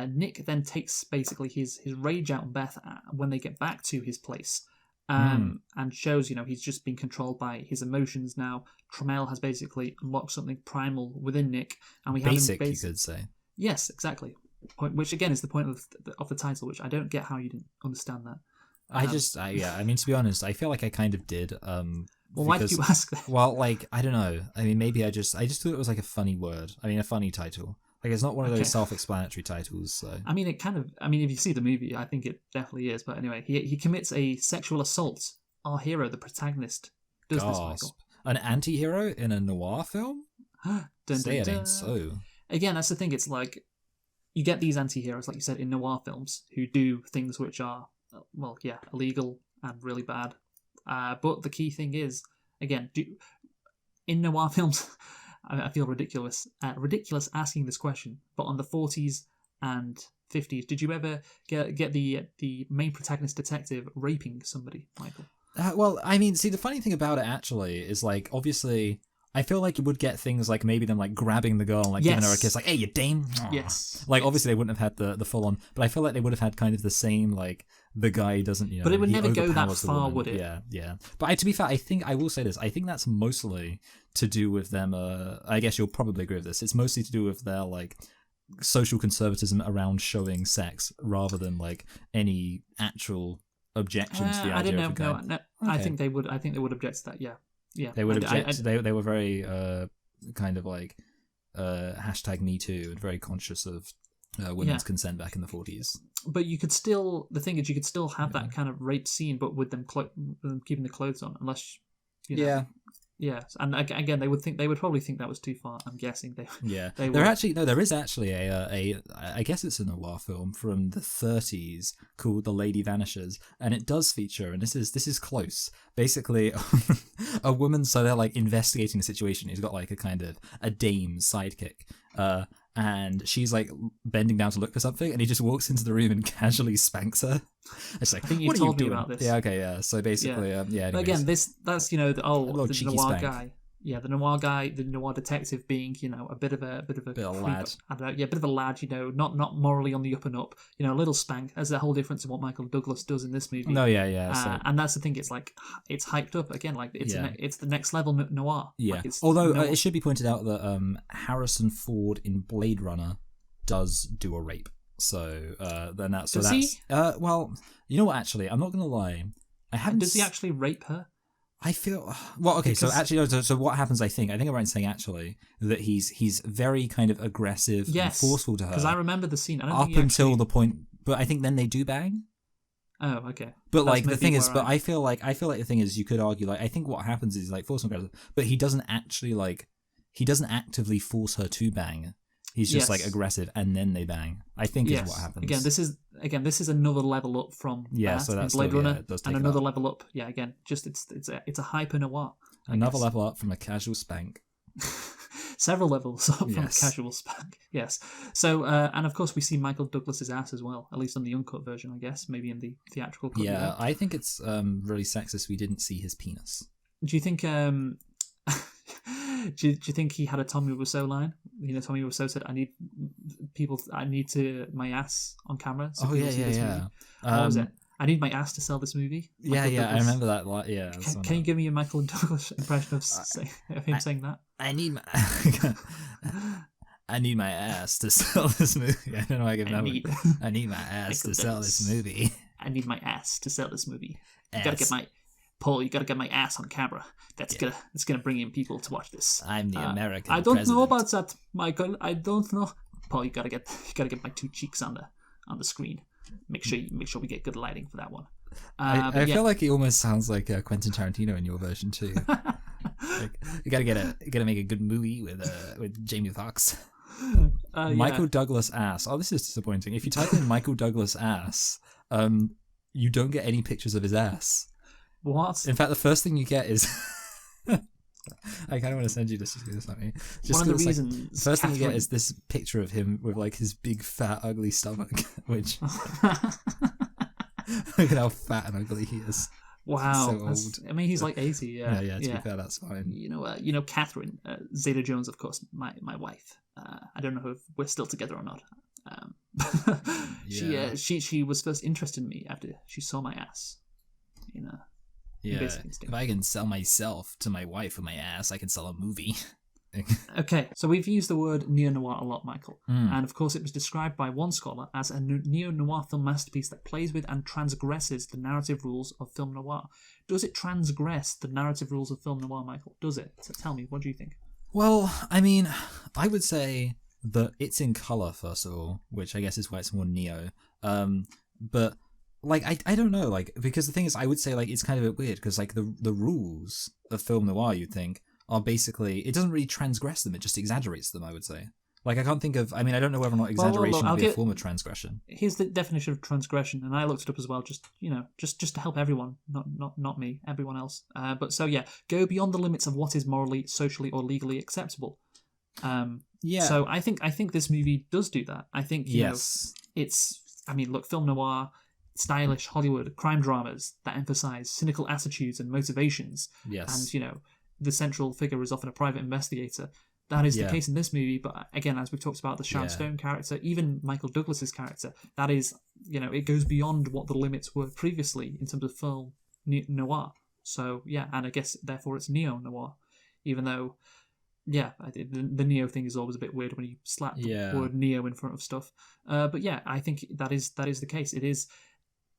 Nick then takes basically his rage out on Beth when they get back to his place. And shows, he's just being controlled by his emotions now. Trammell has basically unlocked something primal within Nick, and we have you could say. Yes, exactly. Which again is the point of the title, which I don't get how you didn't understand that. I mean, to be honest, I feel like I kind of did. Why did you ask that? Well, like, I don't know. I mean, maybe I just thought it was like a funny word. I mean, a funny title. Like, it's not one of those self-explanatory titles. So I mean, if you see the movie, I think it definitely is. But anyway, he commits a sexual assault. Our hero, the protagonist, does this, Michael. An anti-hero in a noir film? Say it ain't so. Again, that's the thing. It's like, you get these anti-heroes, like you said, in noir films, who do things which are, illegal and really bad. But the key thing is, again, in noir films... I feel ridiculous asking this question, but on the 40s and 50s, did you ever get the main protagonist detective raping somebody, Michael? Well, I mean, see, the funny thing about it actually is, like, obviously, I feel like you would get things like maybe them like grabbing the girl and like giving her a kiss, like, "Hey, you dame." Yes. Like, obviously they wouldn't have had the full on, but I feel like they would have had kind of the same, like, the guy doesn't, But it would never go that far, would it? Yeah. But to be fair, I will say this. I think that's mostly to do with them. I guess you'll probably agree with this. It's mostly to do with their, like, social conservatism around showing sex rather than, like, any actual objection to the idea. I don't know. Of a No. Okay. I think they would object to that. Yeah. They would object. They were very kind of like hashtag Me Too and very conscious of women's consent back in the 40s. But you could still, the thing is, you could still have that kind of rape scene, but with them keeping the clothes on, unless, Yes, and again, they would probably think that was too far. I'm guessing they. Yeah, They there would. actually no, there is actually a I guess it's a noir film from the 30s called The Lady Vanishes, and it does feature, and this is close. Basically, a woman, so they're like investigating the situation. Who's got like a kind of a dame sidekick, and she's like bending down to look for something, and he just walks into the room and casually spanks her. It's like, I think you what are you told me doing? about this. Yeah, okay, yeah. So basically, yeah. But again, that's a little the cheeky noir spank. guy. Yeah, the noir guy, the noir detective being, a bit of a Bit of a creep. lad. I don't know, yeah, a bit of a lad, not morally on the up and up. A little spank. There's a whole difference in what Michael Douglas does in this movie. No, yeah. So And that's the thing. It's like it's hyped up again. Like it's the next level noir. yeah. Like Although it should be pointed out that Harrison Ford in Blade Runner does do a rape. So Does he? Well, you know what? Actually, I'm not gonna lie. I haven't. Does he actually rape her? I feel well. Okay, so actually, no, so what happens? I think I'm right in saying actually that he's very kind of aggressive and forceful to her. Because I remember the scene. I don't up think until the point, but I think then they do bang. Oh, okay. But like the thing is, but I feel like the thing is, you could argue like I think what happens is like force and aggressive, but he doesn't actively force her to bang. He's just like aggressive, and then they bang. I think is what happens. Again, this is another level up from so that's Blade Runner, it does take and another level up. Yeah, again, just it's a hyper noir. Another level up from a casual spank. Several levels up from a casual spank. Yes. So and of course we see Michael Douglas's ass as well, at least on the uncut version, I guess. Maybe in the theatrical cut. Yeah, I think it's really sexist we didn't see his penis. Do you think? Do you think he had a Tommy Wiseau line? Tommy Wiseau said, "I need my ass on camera." So yeah. What was it? I need my ass to sell this movie. Michael Douglas. I remember that. Yeah. Can you give me a Michael Douglas impression of him saying that? I need my ass to sell this movie. I don't know. I need my ass to sell this movie. I need my ass to sell this movie. You gotta get my ass on camera. That's gonna bring in people to watch this. I'm the American. I don't president. know about that, Michael. I don't know. Paul, you gotta get my two cheeks on the screen. Make sure we get good lighting for that one. I feel like he almost sounds like Quentin Tarantino in your version too. Like, you gotta make a good movie with Jamie Foxx. Michael Douglas ass. Oh, this is disappointing. If you type in Michael Douglas ass, you don't get any pictures of his ass. What? In fact, the first thing you get is I kind of want to send you this. Just do this at me. Just one of the reasons. Like, first thing you get is this picture of him with like his big, fat, ugly stomach. Which look at how fat and ugly he is. Wow. He's so old. I mean, he's like 80. Yeah. Yeah. To be fair, that's fine. Catherine Zeta-Jones, of course, my wife. I don't know if we're still together or not. She was first interested in me after she saw my ass. Yeah, if I can sell myself to my wife with my ass, I can sell a movie. Okay, so we've used the word neo-noir a lot, Michael. And of course it was described by one scholar as a neo-noir film masterpiece that plays with and transgresses the narrative rules of film noir. Does it transgress the narrative rules of film noir, Michael? Does it? So tell me, what do you think? Well, I mean, I would say that it's in colour, first of all, which I guess is why it's more neo. But like I don't know, like, because the thing is, I would say like it's kind of a bit weird because like the rules of film noir, you'd think, are basically, it doesn't really transgress them, it just exaggerates them, I would say. Like, I can't think of, I mean, I don't know whether or not exaggeration would be a form of transgression. Here's the definition of transgression, and I looked it up as well, just to help everyone, not me, everyone else. But so yeah, go beyond the limits of what is morally, socially, or legally acceptable. So I think this movie does do that. I think look, film noir, stylish Hollywood crime dramas that emphasize cynical attitudes and motivations. Yes. And the central figure is often a private investigator. That is the case in this movie, but again, as we've talked about, the Sharon Stone character, even Michael Douglas's character, that is, it goes beyond what the limits were previously in terms of film noir. So yeah, and I guess therefore it's neo noir, even though the neo thing is always a bit weird when you slap the word neo in front of stuff. But yeah, I think that is the case. It is,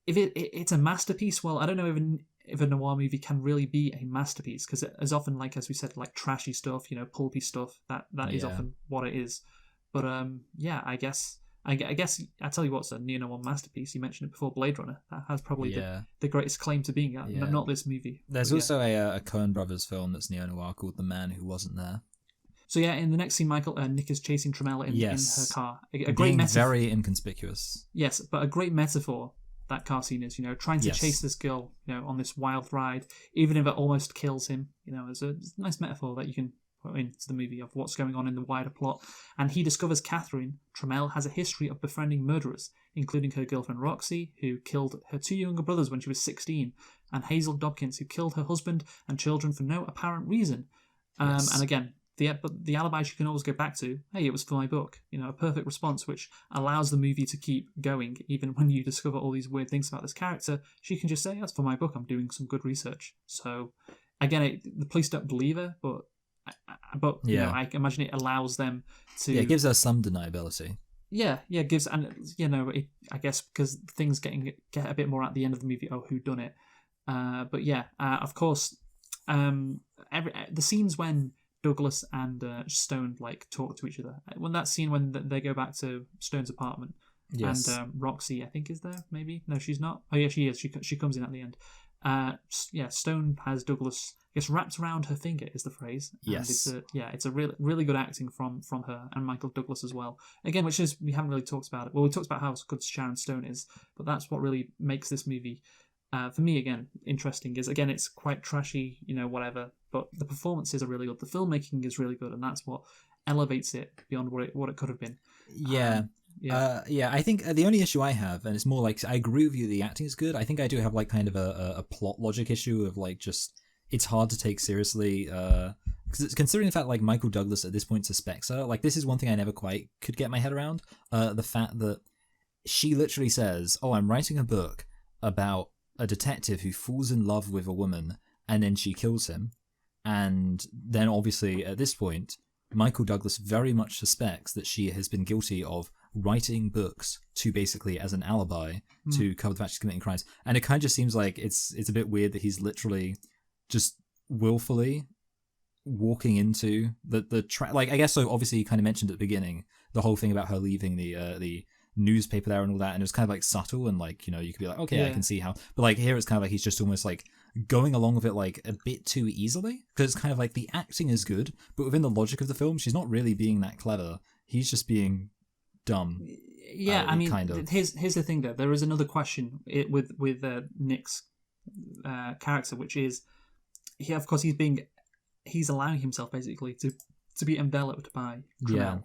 if it's a masterpiece. Well, I don't know if a noir movie can really be a masterpiece, because as often, like as we said, like trashy stuff, pulpy stuff, that is often what it is. But I guess I guess I tell you what's a neo-noir masterpiece. You mentioned it before, Blade Runner. That has probably Yeah. the greatest claim to being at. Yeah. Not this movie. There's but also a Coen Brothers film that's neo-noir called The Man Who Wasn't There. So yeah, in the next scene, Michael, Nick is chasing Tremel in her car. A great being metaphor. Very inconspicuous. Yes, but a great metaphor that car scene is, trying to chase this girl, on this wild ride, even if it almost kills him. It's a nice metaphor that you can put into the movie of what's going on in the wider plot. And he discovers Catherine Tremel has a history of befriending murderers, including her girlfriend Roxy, who killed her 2 younger brothers when she was 16, and Hazel Dobkins, who killed her husband and children for no apparent reason. And again, the alibis you can always go back to, hey, it was for my book. A perfect response, which allows the movie to keep going, even when you discover all these weird things about this character. She can just say, that's for my book, I'm doing some good research. So, again, the police don't believe her, but I imagine it allows them to... Yeah, it gives her some deniability. Yeah, gives... And, I guess because things get a bit more at the end of the movie, who done it? But yeah, of course, the scenes when Douglas and Stone talk to each other. When that scene when they go back to Stone's apartment, and Roxy, I think, is there. Maybe no, she's not. Oh yeah, she is. She comes in at the end. Stone has Douglas, I guess, wrapped around her finger is the phrase. Yes. And it's a really good acting from her and Michael Douglas as well. Again, which is we haven't really talked about it. Well, we talked about how good Sharon Stone is, but that's what really makes this movie. For me, again, interesting is, again, it's quite trashy, whatever, but the performances are really good. The filmmaking is really good, and that's what elevates it beyond what it could have been. Yeah. I think the only issue I have, and it's more like, I agree with you, the acting is good. I think I do have kind of a plot logic issue of just, it's hard to take seriously, considering the fact Michael Douglas at this point suspects her. This is one thing I never quite could get my head around. The fact that she literally says, I'm writing a book about a detective who falls in love with a woman and then she kills him. And then obviously at this point, Michael Douglas very much suspects that she has been guilty of writing books to basically as an alibi to cover the fact she's committing crimes. And it kind of just seems like it's a bit weird that he's literally just willfully walking into the I guess so. Obviously, you kind of mentioned at the beginning the whole thing about her leaving the newspaper there and all that, and it was kind of subtle and you could be okay, I can see how, but here it's kind of he's just almost going along with it a bit too easily, because it's kind of the acting is good, but within the logic of the film she's not really being that clever, he's just being dumb. I mean, kind of. Here's the thing though, there is another question with Nick's character, which is of course he's allowing himself basically to be enveloped by Tremel.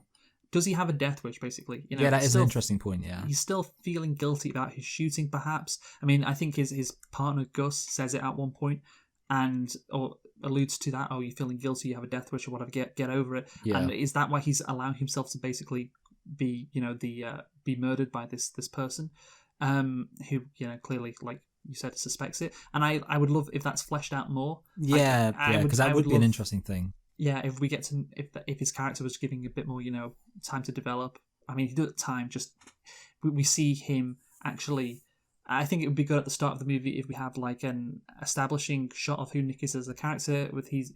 Does he have a death wish, basically? That is an interesting point, yeah. He's still feeling guilty about his shooting, perhaps. I mean, I think his partner, Gus, says it at one point, or alludes to that, you're feeling guilty, you have a death wish or whatever, get over it. Yeah. And is that why he's allowing himself to basically be, be murdered by this person, who, clearly, like you said, suspects it? And I would love if that's fleshed out more. Yeah, because that would be an interesting thing. Yeah, if we get to if his character was giving a bit more, time to develop. I mean, he did at the time. Just we see him actually. I think it would be good at the start of the movie if we have an establishing shot of who Nick is as a character. With he's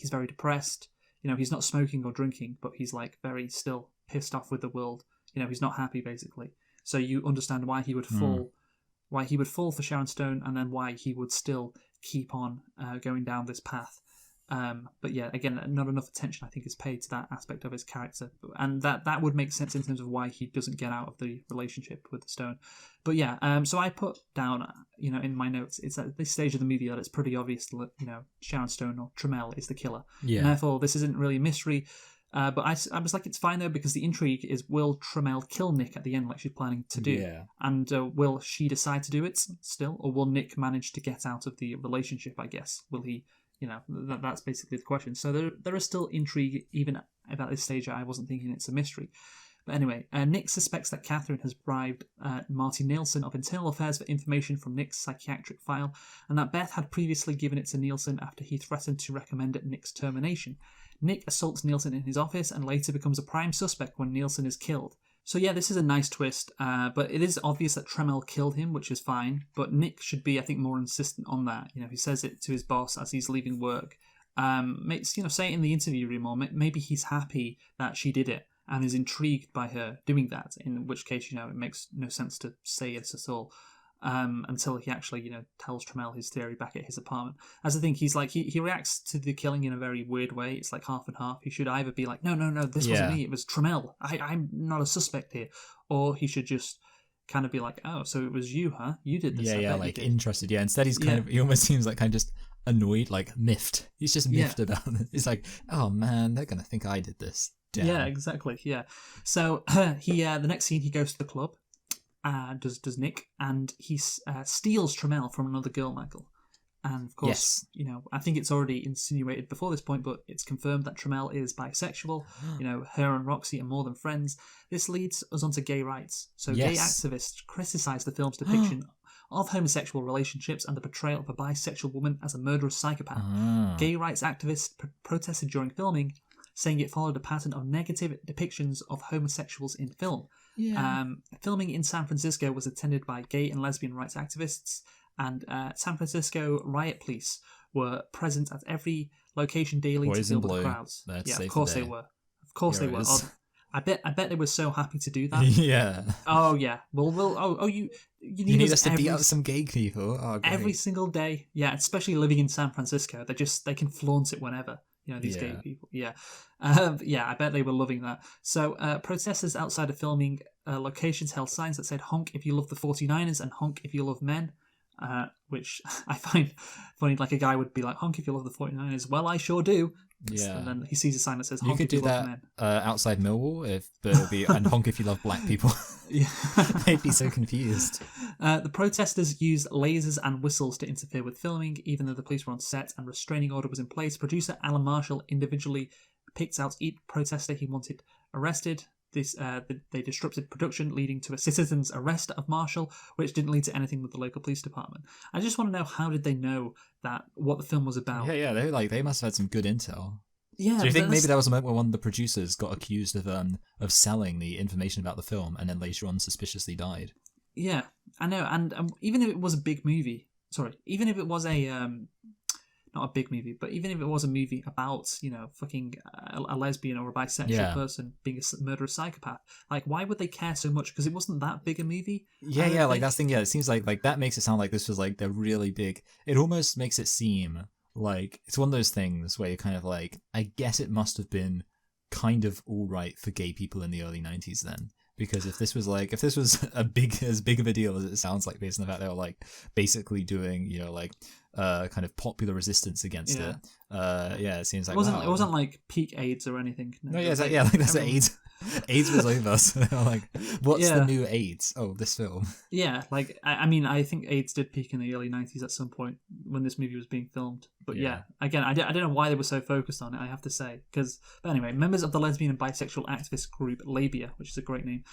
very depressed. He's not smoking or drinking, but he's very still pissed off with the world. He's not happy basically. So you understand why he would fall, why he would fall for Sharon Stone, and then why he would still keep on going down this path. But yeah, again, not enough attention I think is paid to that aspect of his character, and that would make sense in terms of why he doesn't get out of the relationship with the Stone. But yeah, so I put down, in my notes, it's at this stage of the movie that it's pretty obvious that Sharon Stone or Tremel is the killer. Yeah. And therefore, this isn't really a mystery. But I was it's fine though, because the intrigue is, will Tremel kill Nick at the end like she's planning to do? Yeah. And will she decide to do it still, or will Nick manage to get out of the relationship? I guess will he? That's basically the question. So there is still intrigue, even at this stage. I wasn't thinking it's a mystery. But anyway, Nick suspects that Catherine has bribed Marty Nielsen of Internal Affairs for information from Nick's psychiatric file, and that Beth had previously given it to Nielsen after he threatened to recommend Nick's termination. Nick assaults Nielsen in his office and later becomes a prime suspect when Nielsen is killed. So yeah, this is a nice twist, but it is obvious that Tremel killed him, which is fine, but Nick should be, I think, more insistent on that. He says it to his boss as he's leaving work. Say it in the interview room, or maybe he's happy that she did it, and is intrigued by her doing that, in which case, it makes no sense to say yes at all. Until he actually, tells Trammell his theory back at his apartment. As I think he's like, he reacts to the killing in a very weird way. It's like half and half. He should either be like, no, this wasn't me, it was Trammell. I'm not a suspect here. Or he should just kind of be like, oh, so it was you, huh? You did this. Yeah, like interested. Yeah, instead he's kind of, he almost seems like kind of just annoyed, like miffed. He's just miffed about it. He's like, oh man, they're going to think I did this. Damn. Yeah, exactly. Yeah. So the next scene, he goes to the club. Does Nick, and he steals Trammell from another girl, Michael. And of course, I think it's already insinuated before this point, but it's confirmed that Trammell is bisexual. Her and Roxy are more than friends. This leads us onto gay rights. So gay activists criticise the film's depiction of homosexual relationships and the portrayal of a bisexual woman as a murderous psychopath. Gay rights activists protested during filming, saying it followed a pattern of negative depictions of homosexuals in film. Yeah. Filming in San Francisco was attended by gay and lesbian rights activists, and San Francisco riot police were present at every location daily to deal with the crowds. Of course they were. Of course they were. I bet they were so happy to do that. Yeah. Oh yeah. You need us to beat up some gay people. Oh, great. Every single day. Yeah, especially living in San Francisco, they can flaunt it whenever. These gay people. Yeah. I bet they were loving that. So, protesters outside of filming locations held signs that said, honk if you love the 49ers and honk if you love men, which I find funny. Like a guy would be like, honk if you love the 49ers. Well, I sure do. Yeah. And then he sees a sign that says, honk if you love men. You could do that outside Millwall, but it would be, and honk if you love black people. Yeah. They'd be so confused. The protesters used lasers and whistles to interfere with filming, even though the police were on set and restraining order was in place. Producer Alan Marshall individually picked out each protester he wanted arrested. They disrupted production, leading to a citizen's arrest of Marshall, which didn't lead to anything with the local police department. I just want to know, how did they know that what the film was about? Yeah, they must have had some good intel. Yeah. Do you think maybe that was a moment where one of the producers got accused of selling the information about the film, and then later on suspiciously died? Yeah, I know. And even if it was a big movie, even if it was not a big movie, but even if it was a movie about, fucking a lesbian or a bisexual person being a murderous psychopath, like, why would they care so much? Because it wasn't that big a movie. Yeah, like that's the thing. Yeah, it seems like that makes it sound like this was like they're really big. It almost makes it seem like it's one of those things where you're kind of like, I guess it must have been kind of all right for gay people in the early 90s then. Because if this was as big of a deal as it sounds like, based on the fact they were like basically doing, kind of popular resistance against it. It seems like it wasn't like peak AIDS or anything. No, that's AIDS. AIDS was over, so they were like, what's the new AIDS? Oh, this film. Yeah, like, I think AIDS did peak in the early 90s at some point when this movie was being filmed. But again, I don't know why they were so focused on it, I have to say. But anyway, members of the lesbian and bisexual activist group Labia, which is a great name,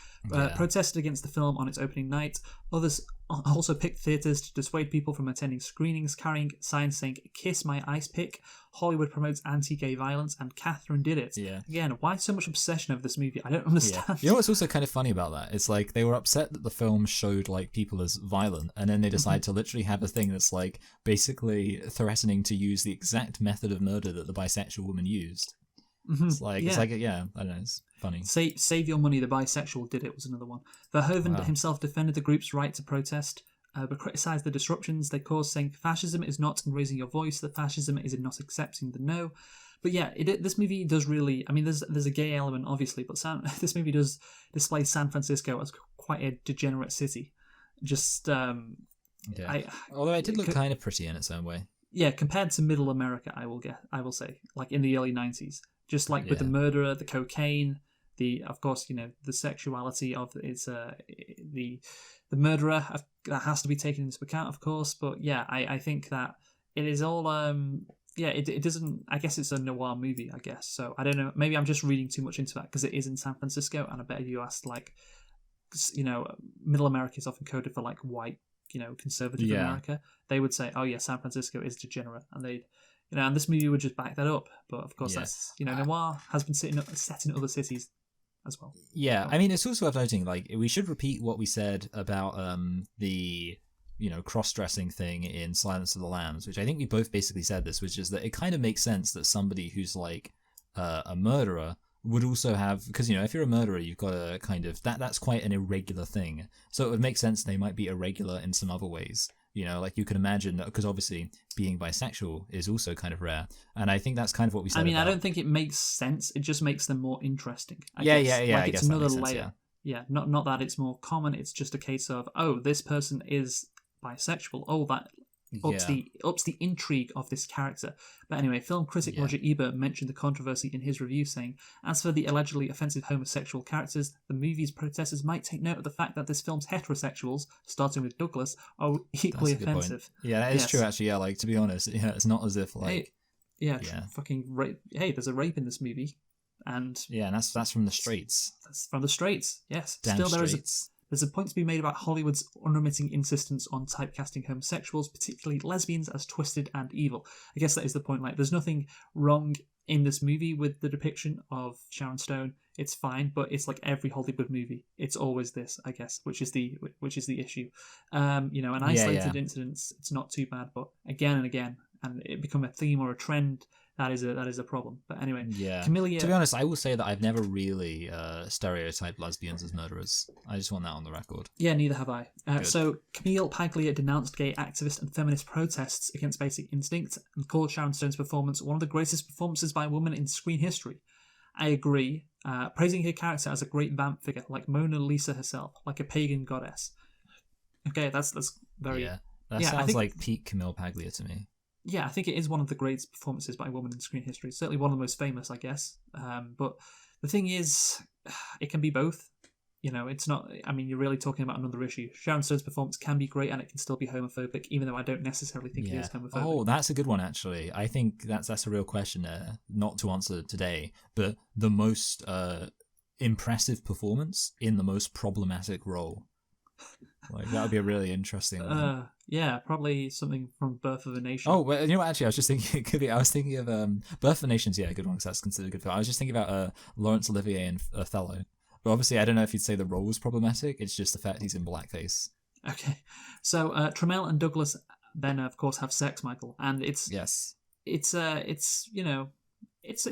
protested against the film on its opening night. Others also picked theatres to dissuade people from attending screenings, carrying signs saying, "Kiss my ice pick," "Hollywood promotes anti-gay violence," and "Catherine did it." Yeah. Again, why so much obsession over this movie? I don't understand. Yeah. You know what's also kind of funny about that? It's like they were upset that the film showed like people as violent, and then they decide to literally have a thing that's like basically threatening to use the exact method of murder that the bisexual woman used. Mm-hmm. It's like, I don't know, it's funny. Save Your Money, the bisexual did it was another one. Verhoeven himself defended the group's right to protest, but criticised the disruptions they caused, saying fascism is not in raising your voice, that fascism is in not accepting the no. But yeah, this movie does really, there's a gay element obviously, but this movie does display San Francisco as quite a degenerate city. Just although it did look kind of pretty in its own way. Yeah, compared to Middle America, I will say, like in the early 90s. Just like with the murderer, the cocaine, of course, the sexuality of the murderer, that has to be taken into account, of course. But yeah, I think that it is all, it doesn't, I guess it's a noir movie, I guess. So I don't know, maybe I'm just reading too much into that because it is in San Francisco, and I bet if you asked, like, Middle America is often coded for like white, conservative America, they would say, oh yeah, San Francisco is degenerate, and and this movie would just back that up. But of course, that's noir has been set in other cities as well. Yeah, it's also worth noting, like, we should repeat what we said about the cross-dressing thing in Silence of the Lambs, which I think we both basically said this, which is that it kind of makes sense that somebody who's like a murderer would also have, because if you're a murderer, you've got a kind of that's quite an irregular thing. So it would make sense they might be irregular in some other ways. Like you can imagine, because obviously being bisexual is also kind of rare, and I think that's kind of what we said. I don't think it makes sense. It just makes them more interesting. I guess. Like I it's guess another that makes layer. Sense, yeah. Not that it's more common. It's just a case of, oh, this person is bisexual. Oh, that ups the intrigue of this character. But anyway, film critic Roger Ebert mentioned the controversy in his review, saying, "As for the allegedly offensive homosexual characters, the movie's protesters might take note of the fact that this film's heterosexuals, starting with Douglas, are equally offensive." Yeah, that is true. Actually, like to be honest, it's not as if like fucking rape. Hey, there's a rape in this movie, and and that's from the streets. That's from the straights. Yes, damn still streets. There's a point to be made about Hollywood's unremitting insistence on typecasting homosexuals, particularly lesbians, as twisted and evil. I guess that is the point. Like, there's nothing wrong in this movie with the depiction of Sharon Stone. It's fine, but it's like every Hollywood movie. It's always this, I guess, which is the issue. An isolated incidents, it's not too bad, but again and again, and it become a theme or a trend. That is a problem. But anyway, Camellia... To be honest, I will say that I've never really stereotyped lesbians as murderers. I just want that on the record. Yeah, neither have I. So Camille Paglia denounced gay activist and feminist protests against Basic Instinct and called Sharon Stone's performance one of the greatest performances by a woman in screen history. I agree, praising her character as a great vamp figure, like Mona Lisa herself, like a pagan goddess. Okay, that's very... Yeah, that sounds like peak Camille Paglia to me. Yeah, I think it is one of the greatest performances by a woman in screen history. Certainly one of the most famous, I guess. But the thing is, it can be both. It's not... I mean, you're really talking about another issue. Sharon Stone's performance can be great and it can still be homophobic, even though I don't necessarily think it is homophobic. Oh, that's a good one, actually. I think that's a real question there, not to answer today, but the most impressive performance in the most problematic role. Like, that would be a really interesting one. Yeah, probably something from Birth of a Nation. Oh, well, what, actually, I was just thinking, it could be, I was thinking of Birth of a Nation's, a good one, because that's considered a good film. I was just thinking about Laurence Olivier and Othello. But obviously, I don't know if you'd say the role was problematic, it's just the fact he's in blackface. Okay. So, Trammell and Douglas then, of course, have sex, Michael, and it's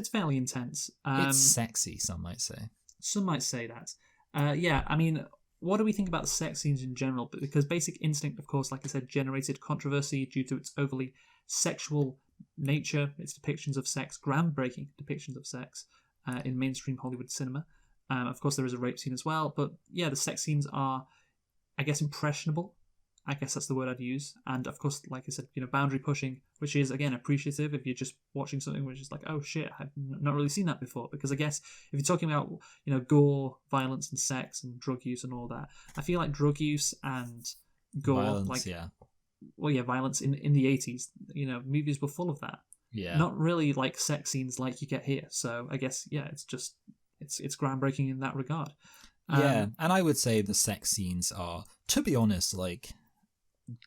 fairly intense. It's sexy, some might say. Some might say that. I mean... What do we think about the sex scenes in general? Because Basic Instinct, of course, like I said, generated controversy due to its overly sexual nature, its depictions of sex, groundbreaking depictions of sex in mainstream Hollywood cinema. Of course, there is a rape scene as well, but yeah, the sex scenes are, I guess, impressionable. I guess that's the word I'd use. And of course, like I said, boundary pushing, which is, again, appreciative if you're just watching something which is like, oh shit, I've not really seen that before. Because I guess if you're talking about, gore, violence and sex and drug use and all that, I feel like drug use and gore, violence, violence in the 80s, movies were full of that. Yeah. Not really like sex scenes like you get here. So I guess, it's groundbreaking in that regard. And I would say the sex scenes are, to be honest, like...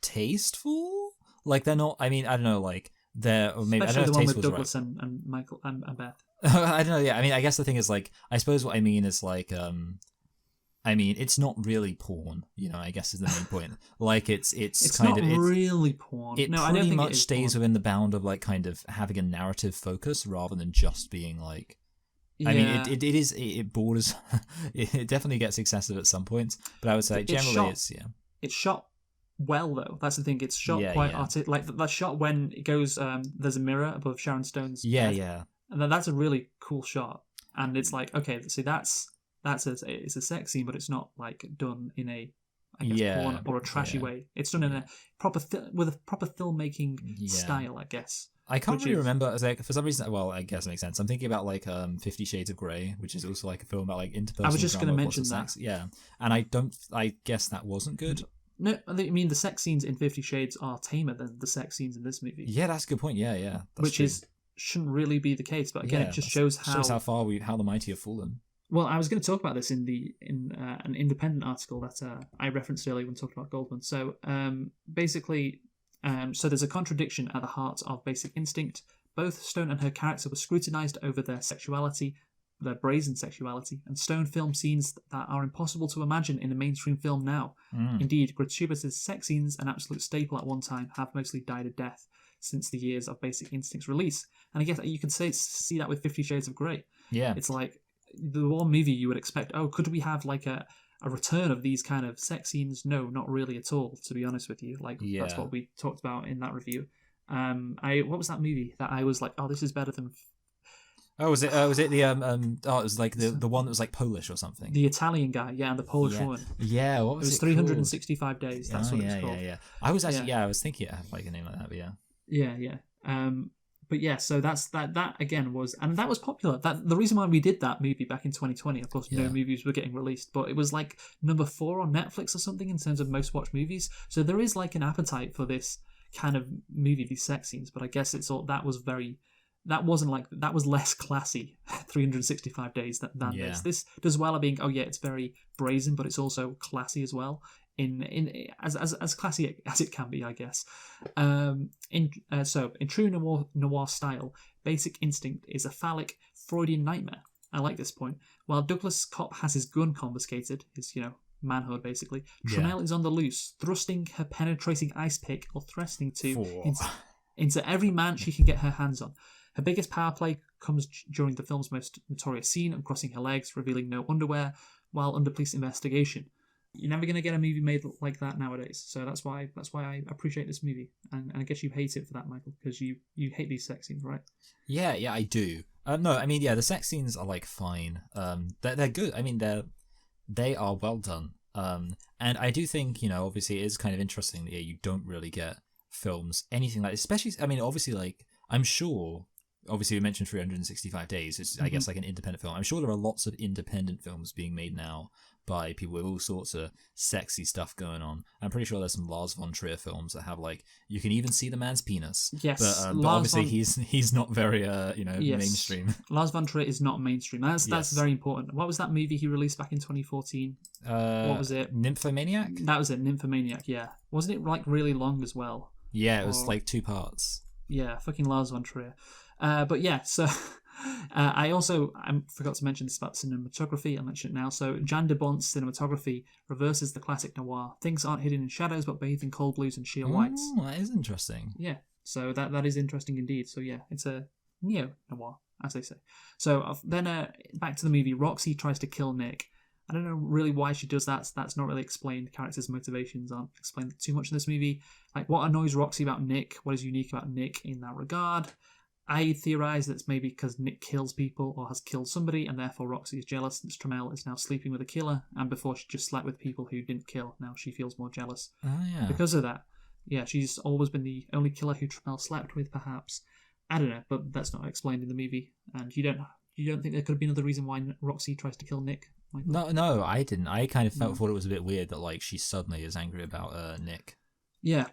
tasteful, like they're not. I mean, I don't know, like they're, or maybe especially I don't the know if one with Douglas right. and Michael and Beth. I don't know. Yeah, I mean, I guess the thing is, like, I suppose what I mean is like, I mean, it's not really porn. I guess is the main point. Like, it's kind of really porn. It pretty much stays within the bound of like kind of having a narrative focus rather than just being like. Yeah. I mean, it borders. It definitely gets excessive at some points, but I would say generally it's shot well, though. That's the thing. It's shot quite artistic. Like that shot when it goes, there's a mirror above Sharon Stone's head. And then that's a really cool shot. And it's like, okay, see, it's a sex scene, but it's not like done in a porn or a trashy way. It's done in a with a proper filmmaking style, I guess. I can't really remember. Like, for some reason, well, I guess it makes sense. I'm thinking about like 50 Shades of Grey, which is also like a film about like interpersonal. I was just going to mention that. Sex. Yeah, and I guess that wasn't good. No, I mean the sex scenes in 50 Shades are tamer than the sex scenes in this movie. Yeah, that's a good point. Yeah, which shouldn't really be the case, but again, it just shows how far how the mighty have fallen. Well, I was going to talk about this in an independent article that I referenced earlier when talking about Goldman. So basically, so there's a contradiction at the heart of Basic Instinct. Both Stone and her character were scrutinized over their sexuality, their brazen sexuality, and Stone filmed scenes that are impossible to imagine in a mainstream film now. Indeed, gratuitous sex scenes, an absolute staple at one time, have mostly died a death since the years of Basic Instinct's release. And I guess you can see that with 50 Shades of Grey. Yeah. It's like, the one movie you would expect, oh, could we have like a return of these kind of sex scenes? No, not really at all, to be honest with you. Like, that's what we talked about in that review. What was that movie that I was like, oh, this is better than... Oh, was it the it was like the one that was like Polish or something? The Italian guy, yeah, and the Polish woman. Yeah, what was it? It was 365 days. That's what it was called. Yeah. I was actually, I was thinking it had like a name like that, but yeah. Yeah. But yeah, so that's that again was, and that was popular. That the reason why we did that movie back in 2020, of course, no movies were getting released, but it was like number 4 on Netflix or something in terms of most watched movies. So there is like an appetite for this kind of movie, these sex scenes. But I guess that was less classy 365 days than this. This does well at being, it's very brazen, but it's also classy as well. In as classy as it can be, I guess. In true noir style, Basic Instinct is a phallic Freudian nightmare. I like this point. While Douglas Kopp has his gun confiscated, his manhood basically, Tramiel is on the loose, thrusting her penetrating ice pick or threatening to into every man she can get her hands on. Her biggest power play comes during the film's most notorious scene of crossing her legs, revealing no underwear while under police investigation. You're never going to get a movie made like that nowadays. So that's why I appreciate this movie. And I guess you hate it for that, Michael, because you hate these sex scenes, right? Yeah, I do. No, I mean, the sex scenes are like fine. They're good. I mean, they are well done. And I do think, obviously it is kind of interesting that you don't really get films, anything like, especially, I mean, obviously, like, I'm sure, obviously we mentioned 365 days, it's, I guess, like an independent film. I'm sure there are lots of independent films being made now by people with all sorts of sexy stuff going on. I'm pretty sure there's some Lars von Trier films that have, like, you can even see the man's penis. Yes. But obviously he's not very, mainstream. Lars von Trier is not mainstream. That's very important. What was that movie he released back in 2014? What was it? Nymphomaniac? That was it, Nymphomaniac, yeah. Wasn't it, like, really long as well? Yeah, it was like 2 parts. Yeah, fucking Lars von Trier. But yeah, so... I forgot to mention this about cinematography. I'll mention it now. So Jan de Bont's cinematography reverses the classic noir. Things aren't hidden in shadows, but bathed in cold blues and sheer whites. Oh, that is interesting. Yeah, so that is interesting indeed. So yeah, it's a neo-noir, as they say. So then back to the movie. Roxy tries to kill Nick. I don't know really why she does that. That's not really explained. The character's motivations aren't explained too much in this movie. Like, what annoys Roxy about Nick? What is unique about Nick in that regard? I theorise that it's maybe because Nick kills people or has killed somebody, and therefore Roxy is jealous that Tramiel is now sleeping with a killer, and before she just slept with people who didn't kill. Now she feels more jealous. Oh, yeah. Because of that. Yeah, she's always been the only killer who Tramiel slept with, perhaps. I don't know, but that's not explained in the movie. And you don't think there could have been another reason why Roxy tries to kill Nick? No, I didn't. I kind of thought it was a bit weird that, like, she suddenly is angry about Nick. Yeah.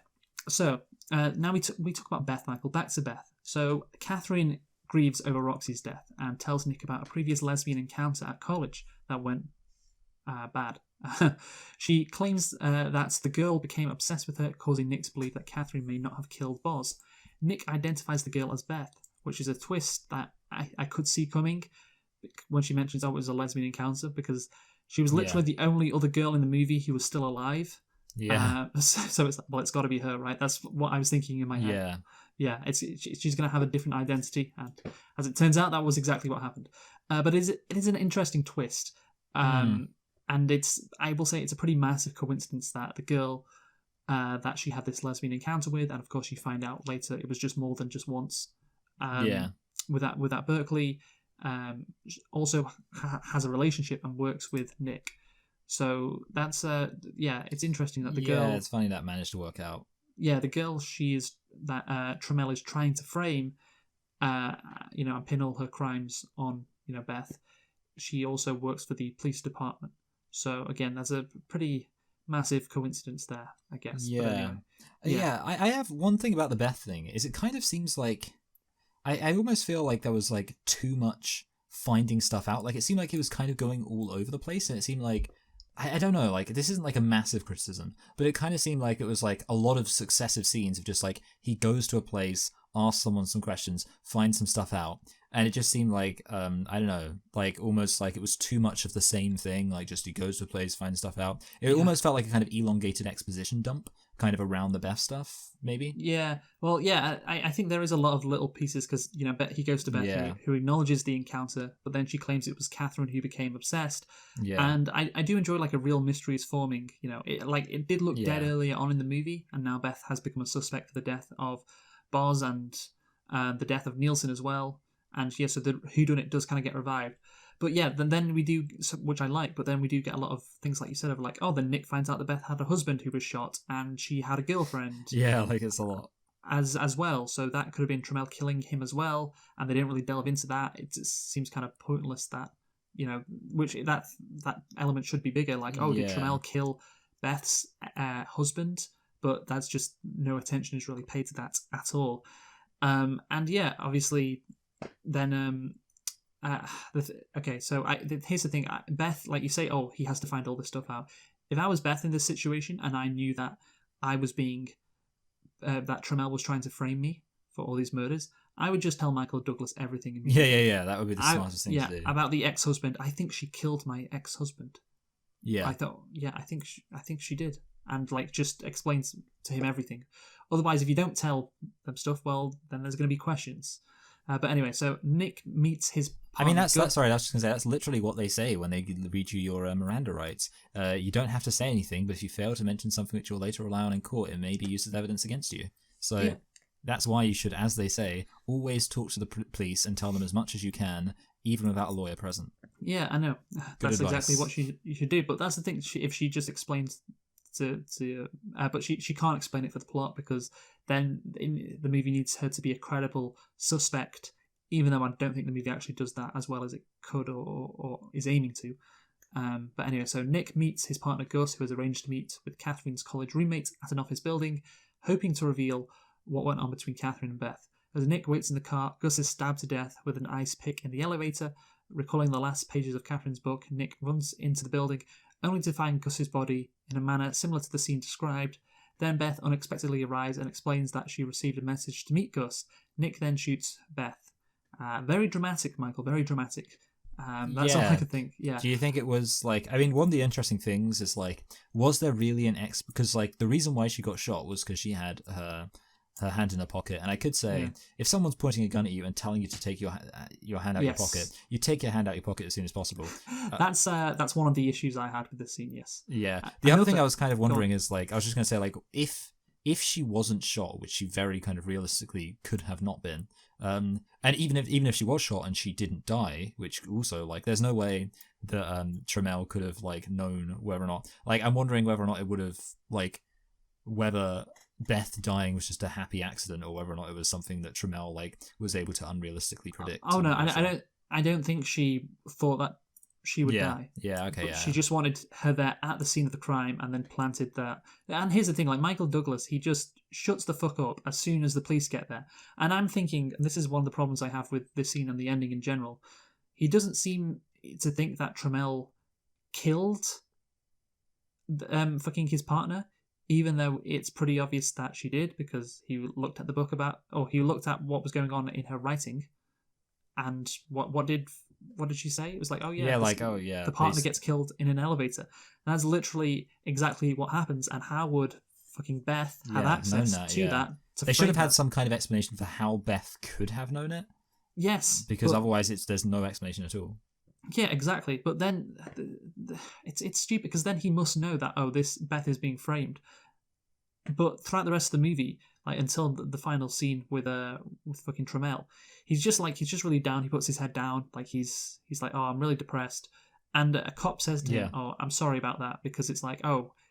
So now we talk about Beth, Michael. Back to Beth. So Catherine grieves over Roxy's death and tells Nick about a previous lesbian encounter at college that went bad. She claims that the girl became obsessed with her, causing Nick to believe that Catherine may not have killed Boz. Nick identifies the girl as Beth, which is a twist that I could see coming when she mentions, it was a lesbian encounter, because she was literally the only other girl in the movie who was still alive. Yeah. So it's got to be her, right? That's what I was thinking in my head. Yeah. Yeah, she's going to have a different identity, and as it turns out, that was exactly what happened. But it is an interesting twist, and I will say it's a pretty massive coincidence that the girl that she had this lesbian encounter with, and of course you find out later it was just more than just once. With that Berkeley, also has a relationship and works with Nick. So that's it's interesting that the girl. Yeah, it's funny that managed to work out. Yeah, the girl that Tramiel is trying to frame, and pin all her crimes on, Beth. She also works for the police department. So again, that's a pretty massive coincidence there, I guess. Yeah. I have one thing about the Beth thing. Is it kind of seems like I almost feel like there was like too much finding stuff out. Like it seemed like it was kind of going all over the place, and it seemed like. I don't know, like, this isn't like a massive criticism, but it kind of seemed like it was like a lot of successive scenes of just like, he goes to a place, asks someone some questions, finds some stuff out, and it just seemed like, I don't know, like almost like it was too much of the same thing, like just he goes to a place, finds stuff out. It almost felt like a kind of elongated exposition dump, kind of around the Beth stuff, maybe. Yeah, well, yeah, I think there is a lot of little pieces because he goes to Beth, who acknowledges the encounter, but then she claims it was Catherine who became obsessed. Yeah, and I do enjoy like a real mystery is forming. It did look dead earlier on in the movie, and now Beth has become a suspect for the death of Boz and the death of Nielsen as well. And so the whodunit does kind of get revived. But yeah, then we do, which I like, but then we do get a lot of things like you said of like, oh, then Nick finds out that Beth had a husband who was shot and she had a girlfriend. Yeah, like it's a lot. As well. So that could have been Trammell killing him as well. And they didn't really delve into that. It seems kind of pointless that, which that element should be bigger. Like, oh, did Trammell kill Beth's husband? But that's just no attention is really paid to that at all. And yeah, obviously, then so here's the thing. Beth, like you say, oh, he has to find all this stuff out. If I was Beth in this situation and I knew that I was being that Trammell was trying to frame me for all these murders, I would just tell Michael Douglas everything. Yeah. That would be the smartest thing to do. About the ex-husband. I think she killed my ex-husband. Yeah. I thought. Yeah, I think she did, and like just explains to him everything. Otherwise, if you don't tell them stuff, well, then there's going to be questions. But anyway, so Nick meets his partner. I mean, sorry, I was just going to say, that's literally what they say when they read you your Miranda rights. You don't have to say anything, but if you fail to mention something that you'll later rely on in court, it may be used as evidence against you. So that's why you should, as they say, always talk to the police and tell them as much as you can, even without a lawyer present. Yeah, I know. That's exactly what you should do. But that's the thing, if she just explains but she can't explain it for the plot, because then the movie needs her to be a credible suspect, even though I don't think the movie actually does that as well as it could or is aiming to. But anyway, so Nick meets his partner Gus, who has arranged to meet with Catherine's college roommate at an office building, hoping to reveal what went on between Catherine and Beth. As Nick waits in the car, Gus is stabbed to death with an ice pick in the elevator. Recalling the last pages of Catherine's book, Nick runs into the building, only to find Gus's body in a manner similar to the scene described. Then Beth unexpectedly arrives and explains that she received a message to meet Gus. Nick then shoots Beth. Very dramatic, Michael, very dramatic. That's all I could think, yeah. Do you think it was, like, I mean, one of the interesting things is, like, was there really because, like, the reason why she got shot was because she had her hand in her pocket, and I could say, if someone's pointing a gun at you and telling you to take your hand out your pocket, you take your hand out your pocket as soon as possible. That's one of the issues I had with this scene. Yes. Yeah. The other thing I was kind of wondering is, like, I was just going to say, like, if she wasn't shot, which she very kind of realistically could have not been, and even if she was shot and she didn't die, which also, like, there's no way that Trammell could have, like, known whether or not, like, I'm wondering whether or not it would have, like, whether Beth dying was just a happy accident or whether or not it was something that Trammell, like, was able to unrealistically predict. Oh no, I don't think she thought that she would die. Yeah, okay, yeah. She just wanted her there at the scene of the crime and then planted that. And here's the thing, like, Michael Douglas, he just shuts the fuck up as soon as the police get there. And I'm thinking, and this is one of the problems I have with this scene and the ending in general, he doesn't seem to think that Trammell killed fucking his partner, even though it's pretty obvious that she did, because he looked at the book he looked at what was going on in her writing, and what did she say? It was like, the partner gets killed in an elevator. And that's literally exactly what happens. And how would fucking Beth have access to that? They should have had some kind of explanation for how Beth could have known it. Yes, because otherwise there's no explanation at all. Yeah, exactly. But then it's stupid, because then he must know that, this Beth is being framed. But throughout the rest of the movie, like until the final scene with fucking Trammell, he's just really down. He puts his head down, like he's like, I'm really depressed. And a cop says to him, I'm sorry about that, because it's like,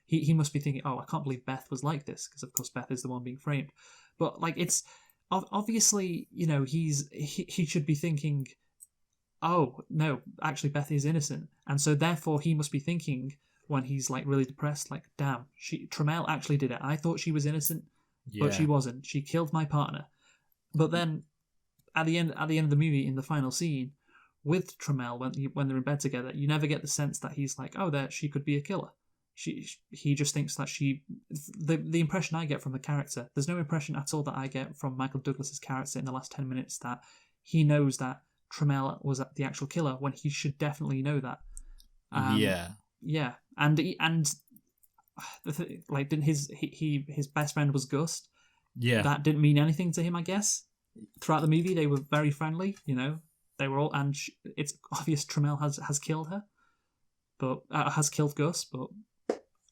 he must be thinking, I can't believe Beth was like this, because of course Beth is the one being framed. But like, it's obviously, he should be thinking, oh no, actually Beth is innocent, and so therefore he must be thinking, when he's like really depressed, like, damn, Trammell actually did it. I thought she was innocent, but she wasn't. She killed my partner. But then at the end of the movie, in the final scene with Trammell, when they're in bed together, you never get the sense that he's like, she could be a killer. He just thinks that the impression I get from the character, there's no impression at all that I get from Michael Douglas's character in the last 10 minutes that he knows that Trammell was the actual killer, when he should definitely know that. Yeah, and like didn't his best friend was Gus. Yeah. That didn't mean anything to him, I guess. Throughout the movie, they were very friendly. They were all, and it's obvious Trammell has killed her, but has killed Gus, but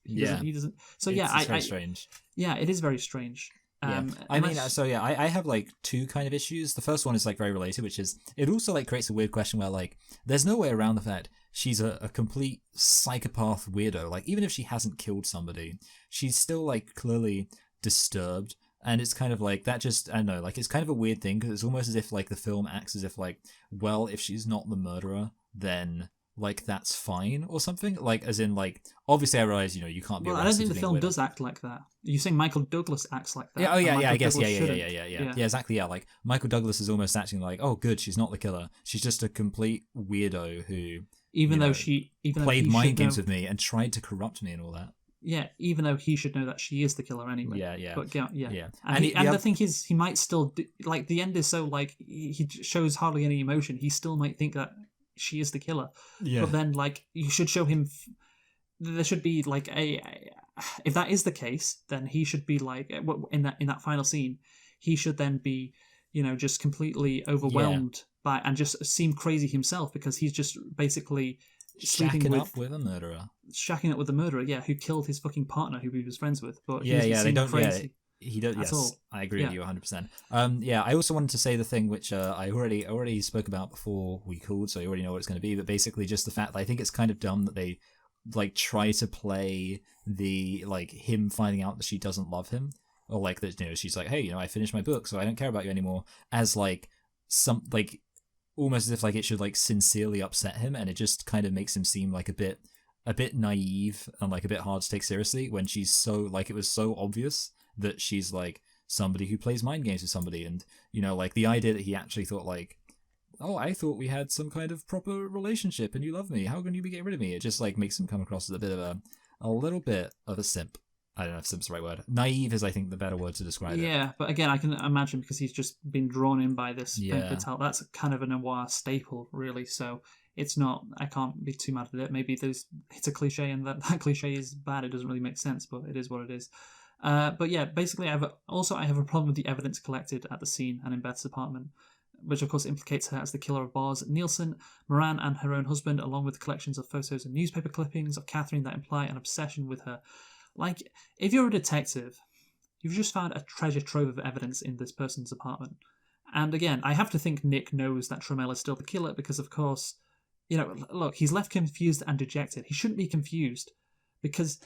he doesn't. So it's very strange. Yeah, it is very strange. I have like two kind of issues. The first one is like very related, which is it also like creates a weird question where like there's no way around the fact she's a complete psychopath weirdo. Like even if she hasn't killed somebody, she's still like clearly disturbed. And it's kind of like that just, I don't know, like it's kind of a weird thing because it's almost as if like the film acts as if like, well, if she's not the murderer, then like that's fine or something. Like as in like, obviously I realize, you can't be Well, I don't think the film does act like that. You're saying Michael Douglas acts like that? Yeah, I guess, Douglas yeah, exactly, yeah. Like Michael Douglas is almost acting like, oh good, she's not the killer. She's just a complete weirdo who even though played mind games with me and tried to corrupt me and all that. Yeah, even though he should know that she is the killer anyway. Yeah. But And the thing is, he might still like the end is so like he shows hardly any emotion. He still might think that she is the killer. Yeah. But then like you should show him. There should be like if that is the case, then he should be like in that final scene. He should then be just completely overwhelmed by and just seem crazy himself because he's just basically shacking up with a murderer. Shacking up with the murderer, who killed his fucking partner who he was friends with. But they don't. Crazy. Yeah, he does. Yes, all. I agree with you 100%. I also wanted to say the thing which I already spoke about before we called, so you already know what it's going to be. But basically, just the fact that I think it's kind of dumb that they like try to play the like him finding out that she doesn't love him, or like that she's like, hey, I finished my book, so I don't care about you anymore, as like some like. Almost as if like it should like sincerely upset him, and it just kind of makes him seem like a bit naive and like a bit hard to take seriously when she's so like it was so obvious that she's like somebody who plays mind games with somebody, and like the idea that he actually thought like, oh, I thought we had some kind of proper relationship and you love me, how can you be getting rid of me? It just like makes him come across as a bit of a little bit of a simp. I don't know if simp's the right word. Naive is, I think, the better word to describe it. Yeah, but again, I can imagine because he's just been drawn in by this. That's kind of a noir staple, really. So it's not. I can't be too mad at it. Maybe it's a cliche, and that cliche is bad. It doesn't really make sense, but it is what it is. But yeah, basically, I have a problem with the evidence collected at the scene and in Beth's apartment, which of course implicates her as the killer of Bars Nielsen, Moran, and her own husband, along with collections of photos and newspaper clippings of Catherine that imply an obsession with her. Like, if you're a detective, you've just found a treasure trove of evidence in this person's apartment. And again, I have to think Nick knows that Trammell is still the killer because, of course, look, he's left confused and dejected. He shouldn't be confused because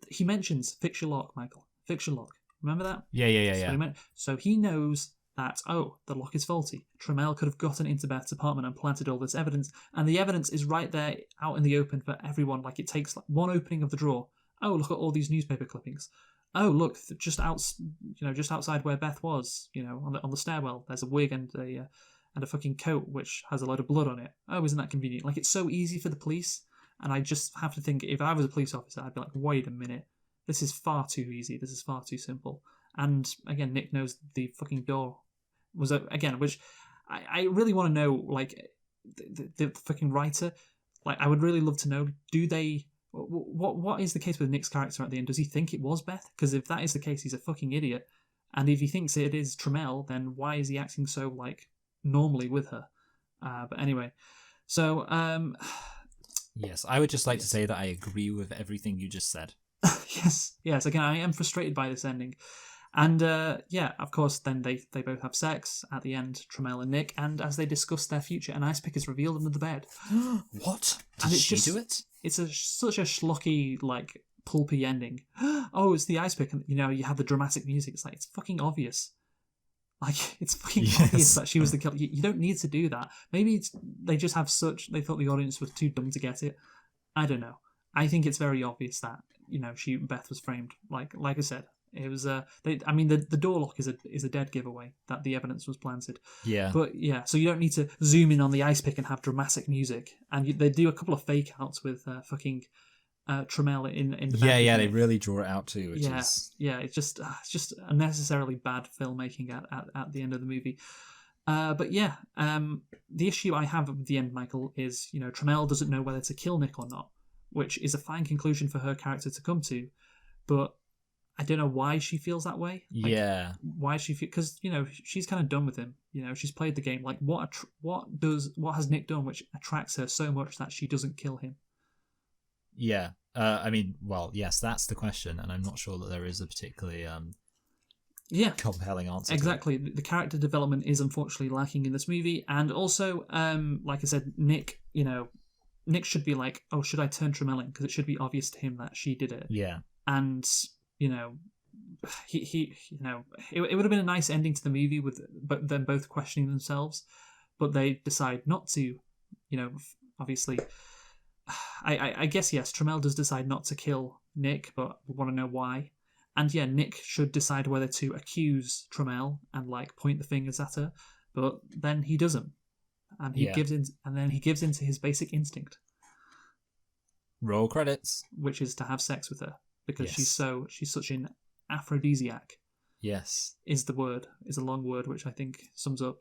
he mentions fix your lock, Michael. Fix your lock. Remember that? Yeah. So he knows that, the lock is faulty. Trammell could have gotten into Beth's apartment and planted all this evidence, and the evidence is right there out in the open for everyone. Like, it takes like one opening of the drawer. Oh, look at all these newspaper clippings. Oh, look, just outside where Beth was, on the stairwell, there's a wig and a fucking coat which has a load of blood on it. Oh, isn't that convenient? Like, it's so easy for the police, and I just have to think, if I was a police officer, I'd be like, wait a minute, this is far too easy, this is far too simple. And again, Nick knows the fucking door was again, which I really want to know, like the fucking writer. Like, I would really love to know. Do they? What is the case with Nick's character at the end? Does he think it was Beth? Because if that is the case, he's a fucking idiot. And if he thinks it is Trammell, then why is he acting so like normally with her? But anyway, so yes, I would just like to say that I agree with everything you just said. yes. Again, I am frustrated by this ending. And of course, then they both have sex at the end, Trammell and Nick, and as they discuss their future, an ice pick is revealed under the bed. What? Did she do it? It's such a schlocky, like, pulpy ending. Oh, it's the ice pick, and you have the dramatic music. It's like, it's fucking obvious. Like, it's fucking obvious that she was the killer. You don't need to do that. Maybe they just have they thought the audience was too dumb to get it. I don't know. I think it's very obvious that, Beth was framed. Like I said. It was the door lock is a dead giveaway that the evidence was planted. Yeah. But yeah, so you don't need to zoom in on the ice pick and have dramatic music. And they do a couple of fake outs with fucking Trammell in the bed. Yeah, they really draw it out too. It's just unnecessarily bad filmmaking at the end of the movie. But yeah, the issue I have at the end, Michael, is Trammell doesn't know whether to kill Nick or not. which is a fine conclusion for her character to come to, but I don't know why she feels that way. Like, Yeah. why she feel, because she's kind of done with him. She's played the game. Like, what has Nick done which attracts her so much that she doesn't kill him? Yeah. I mean, well, yes, that's the question, and I'm not sure that there is a particularly compelling answer. Exactly. The character development is unfortunately lacking in this movie, and also, like I said, Nick should be like, oh, should I turn Tremel in? Because it should be obvious to him that she did it. Yeah. And he it would have been a nice ending to the movie with them both questioning themselves, but they decide not to. Obviously, I guess yes, Tremel does decide not to kill Nick, but we want to know why. And yeah, Nick should decide whether to accuse Tremel and like point the fingers at her, but then he doesn't, and he gives in, and then he gives into his basic instinct. Roll credits. Which is to have sex with her because she's such an aphrodisiac. Yes, is a long word which I think sums up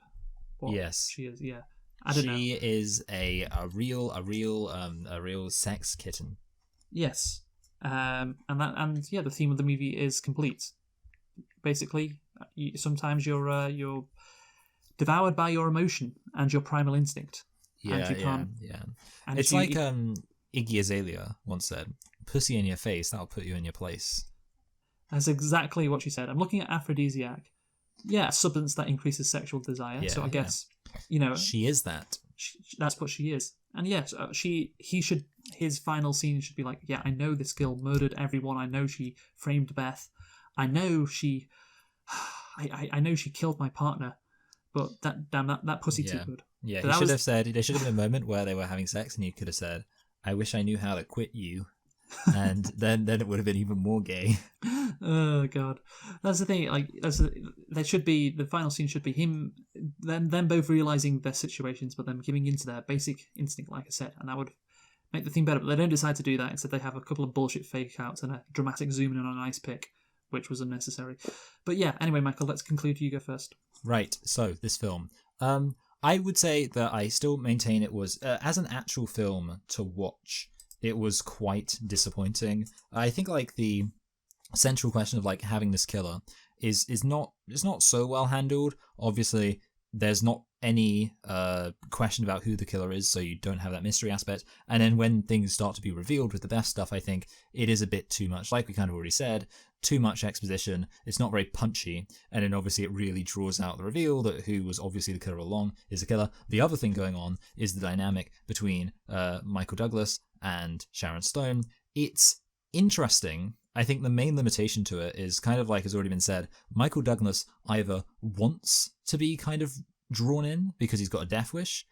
what she is. Yeah, I don't know. She is a real sex kitten. Yes, and the theme of the movie is complete. Basically, sometimes you're devoured by your emotion and your primal instinct. Yeah, and you can't, yeah. It's like Iggy Azalea once said, "Pussy in your face, that'll put you in your place." That's exactly what she said. I'm looking at aphrodisiac. Yeah, a substance that increases sexual desire. So I guess she is that. That's what she is. And yes, his final scene should be like, yeah, I know this girl murdered everyone. I know she framed Beth. I know she killed my partner. But that pussy too good. Yeah, he should have said. There should have been a moment where they were having sex, and he could have said, "I wish I knew how to quit you," and then it would have been even more gay. Oh God, that's the thing. Like, there should be the final scene should be him, them both realizing their situations, but them giving into their basic instinct, like I said, and that would make the thing better. But they don't decide to do that. Instead, they have a couple of bullshit fake outs and a dramatic zoom in on an ice pick, which was unnecessary. But yeah, anyway, Michael, let's conclude. You go first. Right. So this film, I would say that I still maintain it was as an actual film to watch, it was quite disappointing. I think like the central question of like having this killer is not so well handled. Obviously, there's not any question about who the killer is, so you don't have that mystery aspect. And then when things start to be revealed with the best stuff, I think it is a bit too much. Like we kind of already said, too much exposition. It's not very punchy, and then obviously it really draws out the reveal that who was obviously the killer all along is the killer. The other thing going on is the dynamic between Michael Douglas and Sharon Stone. It's interesting. I think the main limitation to it is kind of like has already been said. Michael Douglas either wants to be kind of drawn in because he's got a death wish,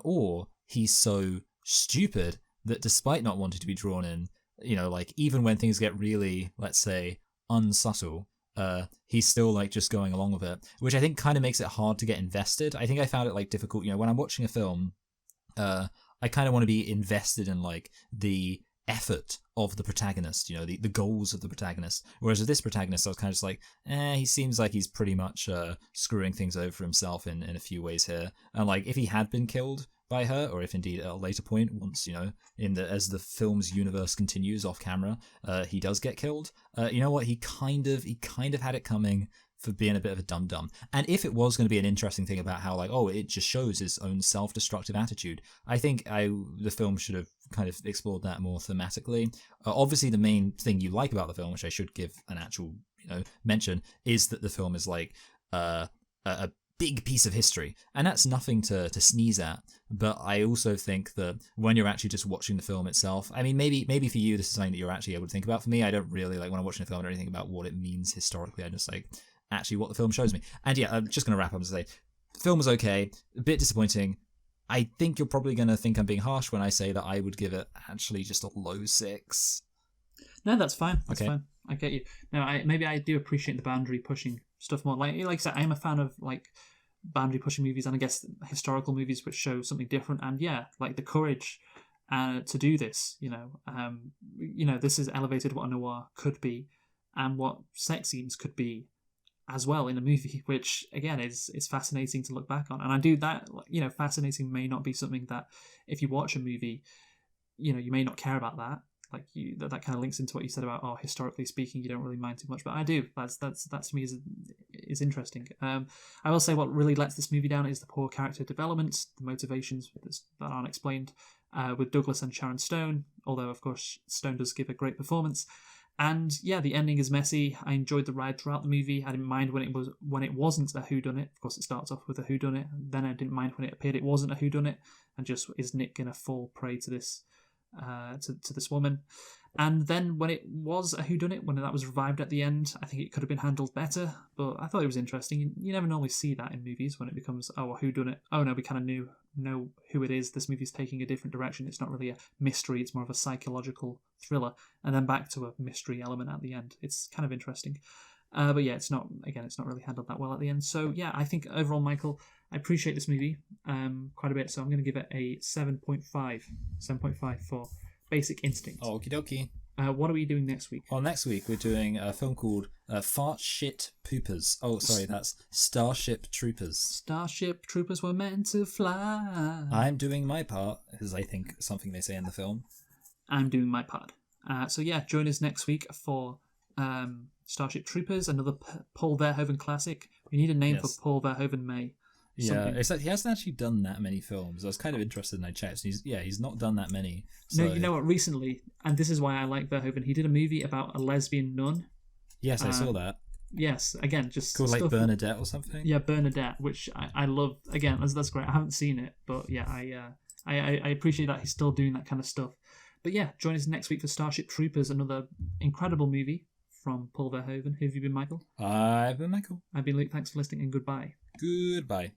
or he's so stupid that despite not wanting to be drawn in, like even when things get really, let's say, unsubtle, he's still like just going along with it, which I think kind of makes it hard to get invested. I think I found it like difficult, when I'm watching a film, I kind of want to be invested in like the effort of the protagonist, the goals of the protagonist. Whereas with this protagonist, I was kind of just like, he seems like he's pretty much screwing things over for himself in a few ways here. And like, if he had been killed by her, or if indeed at a later point, once as the film's universe continues off camera, he does get killed. You know what? He kind of had it coming for being a bit of a dum-dum. And if it was going to be an interesting thing about how, like, it just shows his own self-destructive attitude, I think the film should have kind of explored that more thematically. Obviously, the main thing you like about the film, which I should give an actual, mention, is that the film is like a big piece of history. And that's nothing to sneeze at. But I also think that when you're actually just watching the film itself, I mean, maybe for you, this is something that you're actually able to think about. For me, I don't really, like, when I'm watching a film, I don't think about what it means historically. I just, like, actually what the film shows me. And yeah, I'm just going to wrap up and say, the film was okay, a bit disappointing. I think you're probably going to think I'm being harsh when I say that I would give it actually just a low 6. No, that's fine. That's fine. I get you. No, maybe I do appreciate the boundary pushing stuff more. Like I said, I am a fan of like boundary pushing movies, and I guess historical movies which show something different. And yeah, like the courage to do this. This is elevated what a noir could be, and what sex scenes could be as well in a movie, which again is fascinating to look back on. And I do that, fascinating may not be something that if you watch a movie, you may not care about that. Like that kind of links into what you said about, historically speaking, you don't really mind too much, but I do. That to me is interesting. I will say what really lets this movie down is the poor character development, the motivations that aren't explained, with Douglas and Sharon Stone. Although of course Stone does give a great performance, and yeah, the ending is messy. I enjoyed the ride throughout the movie. I didn't mind when it wasn't a whodunit. Of course, it starts off with a whodunit. Then I didn't mind when it appeared it wasn't a whodunit, and just is Nick gonna fall prey to this to this woman. And then when it was a whodunit, when that was revived at the end, I think it could have been handled better, but I thought it was interesting. You never normally see that in movies, when it becomes, a whodunit. Oh no, we kind of know who it is. This movie's taking a different direction. It's not really a mystery, it's more of a psychological thriller, and then back to a mystery element at the end. It's kind of interesting. But yeah, it's not really handled that well at the end. So yeah, I think overall, Michael, I appreciate this movie quite a bit. So I'm going to give it a 7.5 for Basic Instinct. Okie dokie. What are we doing next week? Well, next week we're doing a film called Fart Shit Poopers. Oh, sorry, that's Starship Troopers. Starship Troopers were meant to fly. I'm doing my part, is I think something they say in the film. I'm doing my part. So yeah, join us next week for Starship Troopers, another Paul Verhoeven classic. We need a name for Paul Verhoeven May. Yeah, it's like he hasn't actually done that many films. I was kind of interested, and I checked. He's not done that many. So. No, you know what? Recently, and this is why I like Verhoeven, he did a movie about a lesbian nun. Yes, I saw that. Yes, again, just called like Bernadette or something. Yeah, Bernadette, which I love. Again, that's great. I haven't seen it, but yeah, I appreciate that he's still doing that kind of stuff. But yeah, join us next week for Starship Troopers, another incredible movie from Paul Verhoeven. Who have you been, Michael? I've been Michael. I've been Luke. Thanks for listening, and goodbye. Goodbye.